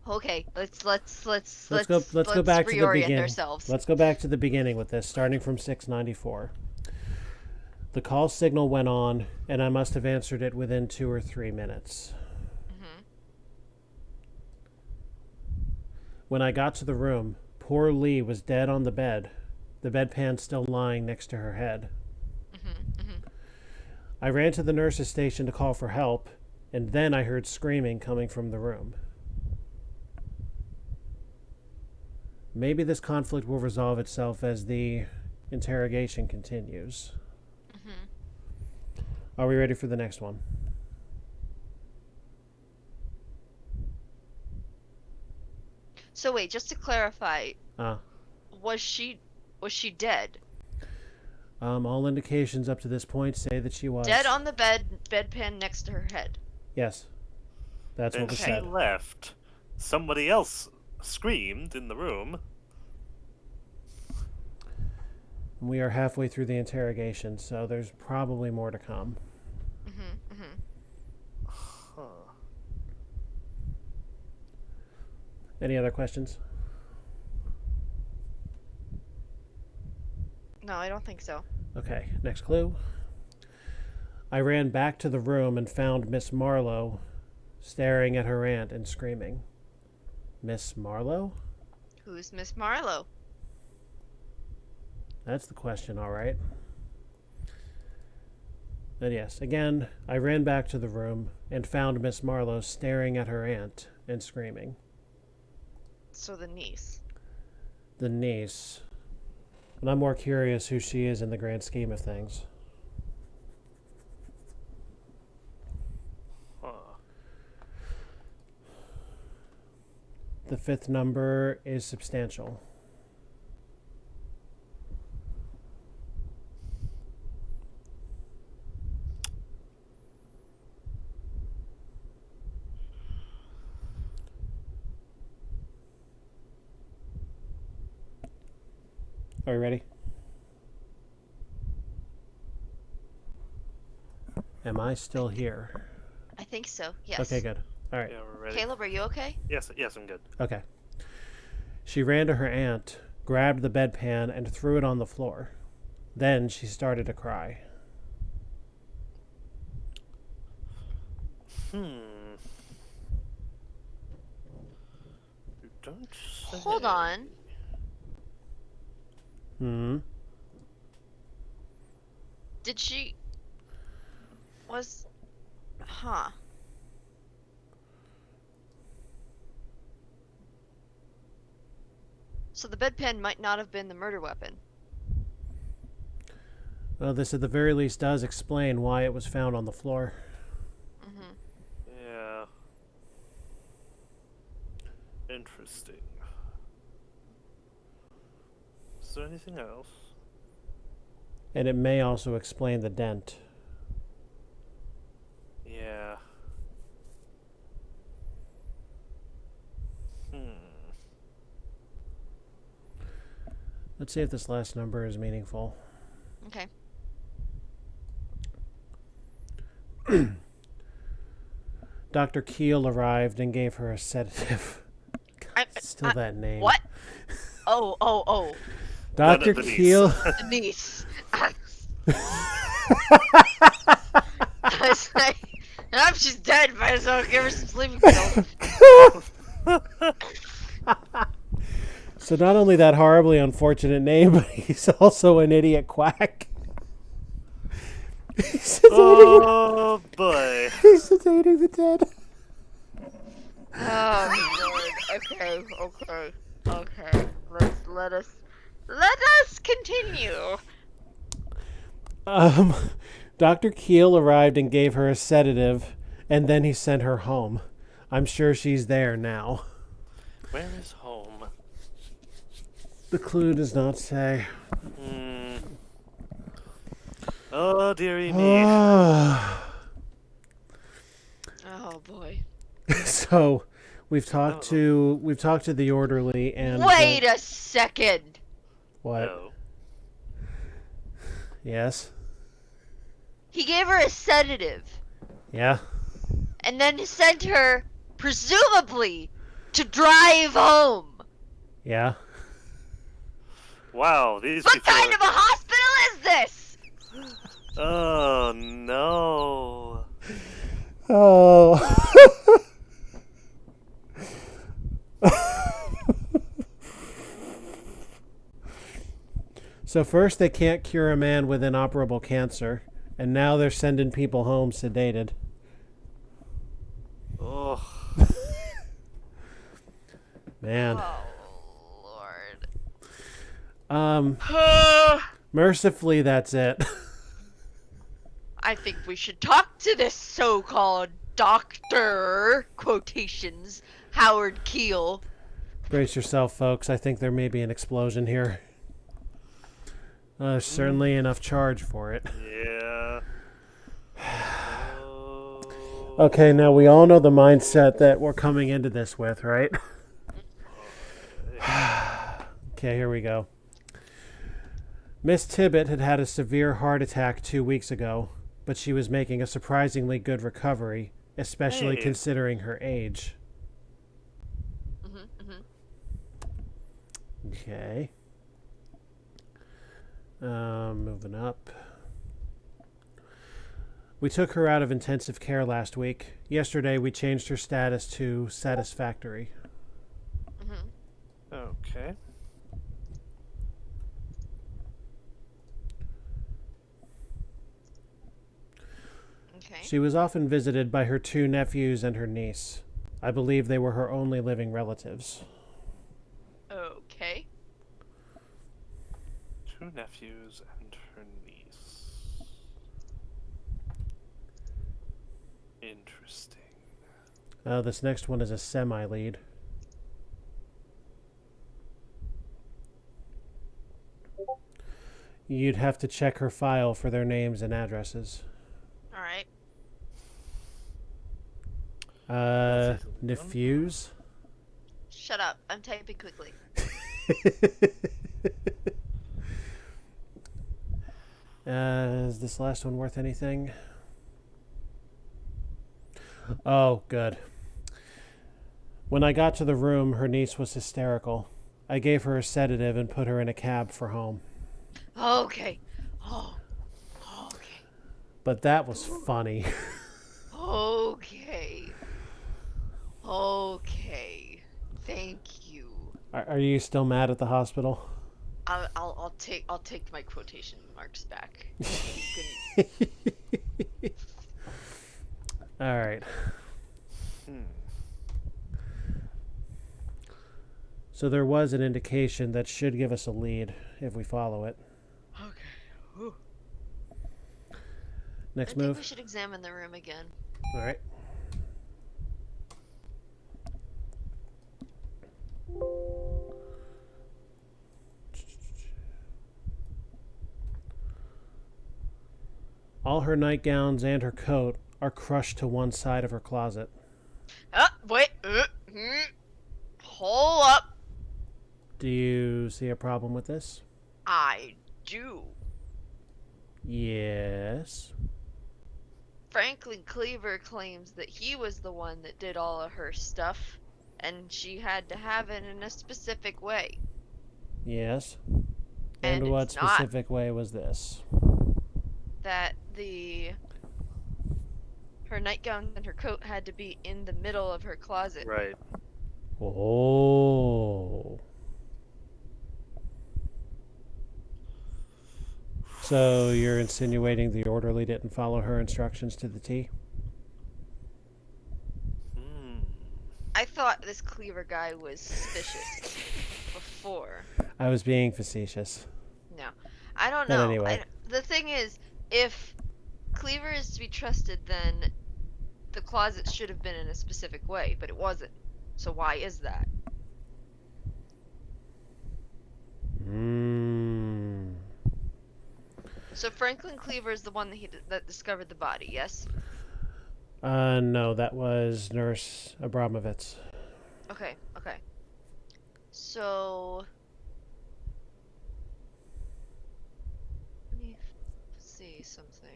Okay, let's Let's go back to the reorient beginning. ourselves. Let's go back to the beginning with this, starting from 694. The call signal went on, and I must have answered it within 2 or 3 minutes. When I got to the room, poor Lee was dead on the bed, the bedpan still lying next to her head. I ran to the nurse's station to call for help, and then I heard screaming coming from the room. Maybe this conflict will resolve itself as the interrogation continues. Are we ready for the next one? So wait, just to clarify, Ah. was she dead? All indications up to this point say that she was. Dead on the bedpan next to her head. Yes. That's what And was she said. left. Somebody else screamed in the room. We are halfway through the interrogation, so there's probably more to come. Huh. Any other questions? No, I don't think so. Okay, next clue. I ran back to the room and found Miss Marlowe staring at her aunt and screaming. Miss Marlowe? Who's Miss Marlowe? That's the question, all right. And yes, again, I ran back to the room and found Miss Marlowe staring at her aunt and screaming. So the niece. The niece. And I'm more curious who she is in the grand scheme of things. Huh. The fifth number is substantial. Are you ready? Am I still here? I think so. Yes. Okay, good. All right. Yeah, we're ready. Caleb, are you okay? Yes, I'm good. Okay. She ran to her aunt, grabbed the bedpan, and threw it on the floor. Then she started to cry. You don't say. Hold on. Did she... Was... Huh. So the bedpan might not have been the murder weapon. Well, this at the very least does explain why it was found on the floor. Yeah. Interesting. Is there anything else? And it may also explain the dent. Yeah. Let's see if this last number is meaningful. Okay. Dr. Keel arrived and gave her a sedative. God, still that name. What? Oh. Dr. The niece. Keel. The niece. I was like, I hope she's dead, might as well give her some sleeping pills. So not only that horribly unfortunate name, but he's also an idiot quack. Oh boy. He's sedating the dead. Oh Lord. Okay. Let us continue. Dr. Keel arrived and gave her a sedative, and then he sent her home. I'm sure she's there now. Where is home? The clue does not say. Oh dearie me. Oh boy. So, we've talked to the orderly and. Wait a second. What? No. Yes. He gave her a sedative, Yeah. and then sent her, presumably, to drive home. Yeah. Wow, these What people kind are... of a hospital is this? Oh no. Oh. So first they can't cure a man with inoperable cancer, and now they're sending people home sedated. Oh, Man. Oh, Um, Lord. mercifully, that's it. I think we should talk to this so-called doctor, quotations, Howard Keel. Brace yourself, folks. I think there may be an explosion here. There's certainly enough charge for it. yeah. Okay, now we all know the mindset that we're coming into this with, right? Okay, here we go. Miss Tibbet had had a severe heart attack 2 weeks ago, but she was making a surprisingly good recovery, especially Hey. considering her age. Okay. Moving up. We took her out of intensive care last week. Yesterday, we changed her status to satisfactory. Okay. Okay. She was often visited by her 2 nephews and her niece. I believe they were her only living relatives. Okay. 2 nephews and her niece. Interesting. This next one is a semi-lead. You'd have to check her file for their names and addresses. All right. Nephews? Shut up. I'm typing quickly. Is this last one worth anything? Oh, good. When I got to the room, her niece was hysterical. I gave her a sedative and put her in a cab for home. Okay. Oh. Okay. But that was funny. Okay. Okay. Thank you. Are you still mad at the hospital? I'll take my quotation marks back. All right. So there was an indication that should give us a lead if we follow it. Okay. Ooh. Next I think move. we should examine the room again. All right. All her nightgowns and her coat are crushed to one side of her closet. Wait. Hold up. Do you see a problem with this? I do. Yes. Franklin Cleaver claims that he was the one that did all of her stuff, and she had to have it in a specific way. Yes. And And what it's not. specific way was this? That her nightgown and her coat had to be in the middle of her closet. Right. Oh. So you're insinuating the orderly didn't follow her instructions to the T? I thought this Cleaver guy was suspicious before. I was being facetious. No, I don't But know. anyway. The thing is, if Cleaver is to be trusted, then the closet should have been in a specific way, but it wasn't. So why is that? So Franklin Cleaver is the one that discovered the body, yes? No, that was Nurse Abramovitz. Okay. So let me see something.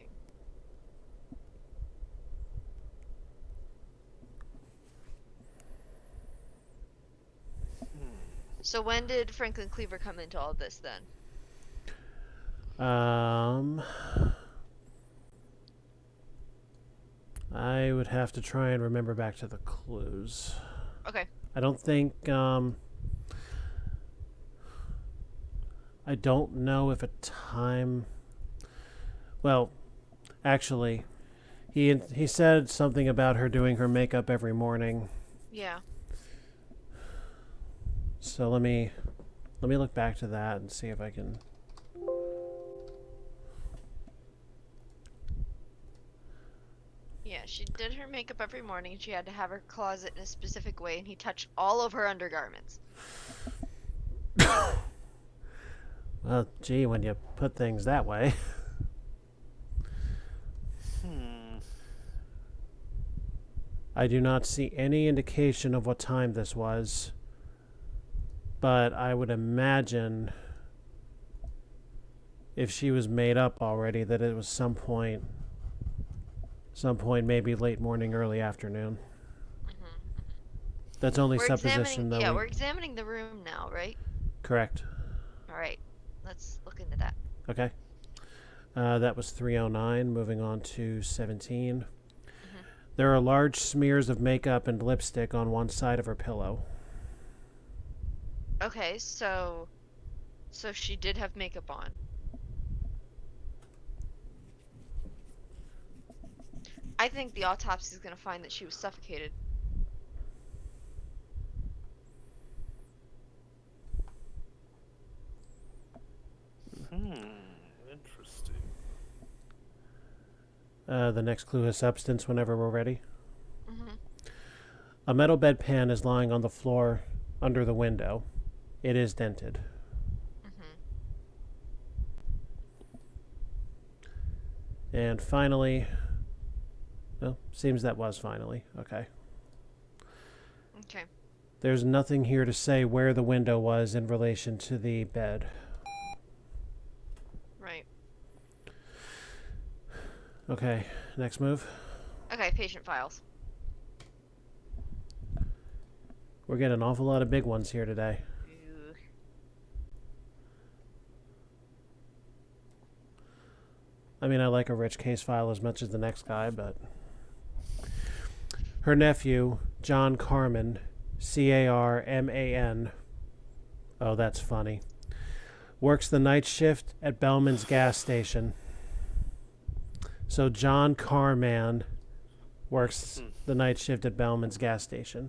So when did Franklin Cleaver come into all this then? I would have to try and remember back to the clues. Okay. I don't think, I I don't know if a time... Well, actually, he said something about her doing her makeup every morning. Yeah. So let me look back to that and see if I can... Yeah, she did her makeup every morning. She had to have her closet in a specific way, and he touched all of her undergarments. Well, gee, when you put things that way. I do not see any indication of what time this was, but I would imagine if she was made up already that it was some point maybe late morning, early afternoon. That's only supposition, though. Yeah, we're examining the room now, right? Correct. All right, let's look into that. Okay. That was 309. Moving on to 17. There are large smears of makeup and lipstick on one side of her pillow. Okay, so she did have makeup on. I think the autopsy is going to find that she was suffocated. Interesting. The next clue is substance whenever we're ready. A metal bedpan is lying on the floor under the window. It is dented. And finally... Well, seems that was finally. Okay. Okay. There's nothing here to say where the window was in relation to the bed. Right. Okay, next move. Okay, patient files. We're getting an awful lot of big ones here today. Ew. I mean, I like a rich case file as much as the next guy, but... Her nephew, John Carman, Carman, oh, that's funny, works the night shift at Bellman's gas station. So John Carman works the night shift at Bellman's gas station.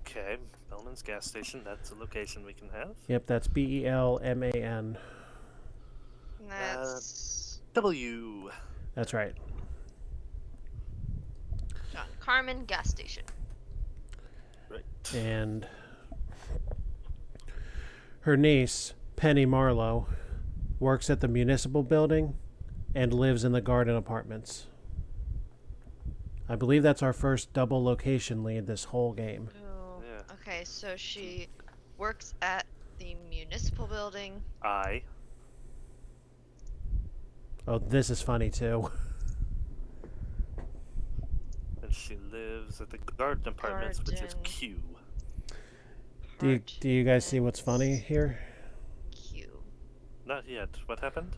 Okay, Bellman's gas station, that's a location we can have. Yep, that's Belman. That's W. That's right. John Carman gas station. Right. And her niece, Penny Marlowe, works at the municipal building and lives in the garden apartments. I believe that's our first double location lead this whole game. Oh. Yeah. Okay, so she works at the municipal building. I. Oh, this is funny too. And she lives at the garden apartments, which is Q. Do you guys see what's funny here? Q. Not yet. What happened?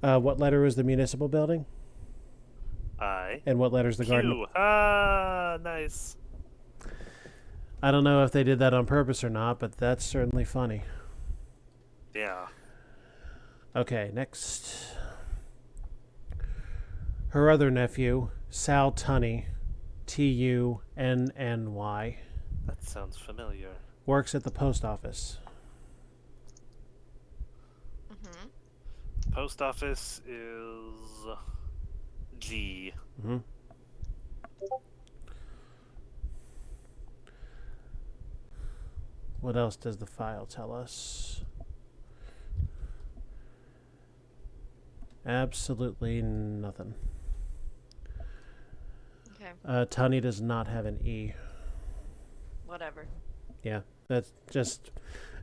What letter is the municipal building? I. And what letter is the garden? Q. Ah, nice. I don't know if they did that on purpose or not, but that's certainly funny. Yeah. Okay, next. Her other nephew, Sal Tunney, Tunny, That sounds familiar. works at the post office. Post office is G. What else does the file tell us? Absolutely nothing. Okay. Tunney does not have an E. Whatever. Yeah, that's just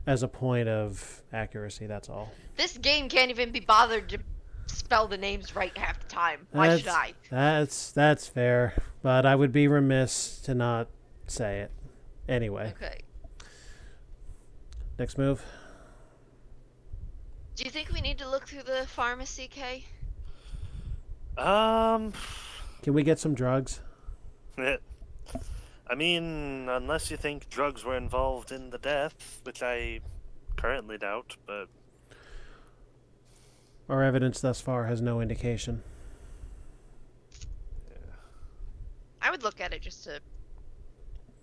as a point of accuracy, that's all. This game can't even be bothered to spell the names right half the time. Why should I? That's fair, but I would be remiss to not say it. Anyway. Okay. Next move. Do you think we need to look through the pharmacy, Kay? Can we get some drugs? I mean, unless you think drugs were involved in the death, which I currently doubt, but Our evidence thus far has no indication. Yeah. I would look at it just to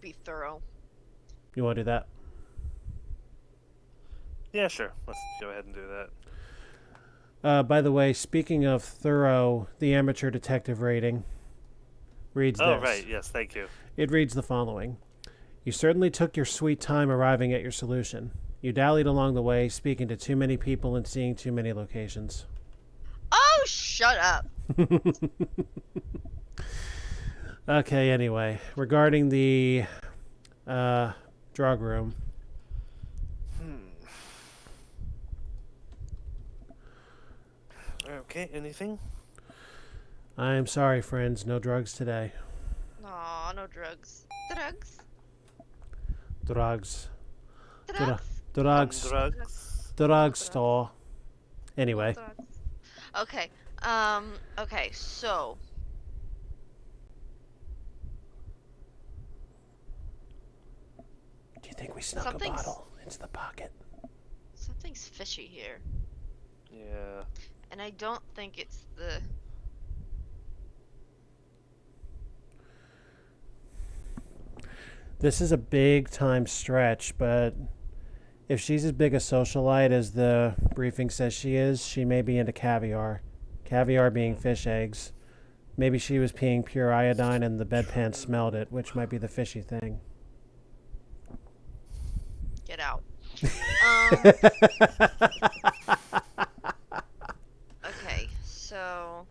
be thorough. You want to do that? Yeah, sure. Let's go ahead and do that. By the way, speaking of thorough, the amateur detective rating reads Oh, this. right. Yes, thank you. It reads the following. You certainly took your sweet time arriving at your solution. You dallied along the way, speaking to too many people and seeing too many locations. Oh, shut up. Okay, anyway, regarding the drug room. Okay, anything? I'm sorry, friends, no drugs today. Aw, no drugs. Drugs? Drugs. Drugs? Drugs. Drugs? Drugstore. Anyway. No drugs. Okay. Okay, so. Do you think we snuck a bottle into the pocket? Something's fishy here. Yeah. And I don't think it's the. This is a big time stretch, but if she's as big a socialite as the briefing says she is, she may be into caviar. Caviar being fish eggs. Maybe she was peeing pure iodine and the bedpan smelled it, which might be the fishy thing. Get out. Okay, so.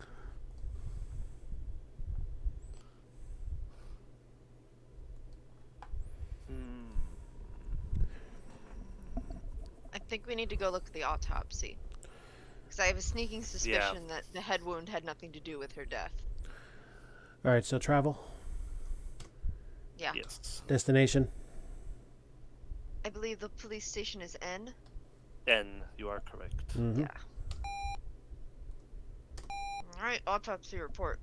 I think we need to go look at the autopsy. Because I have a sneaking suspicion that the head wound had nothing to do with her death. All right, so travel. Yeah. Yes. Destination. I believe the police station is N. N, you are correct. Mm-hmm. Yeah. Alright, autopsy report.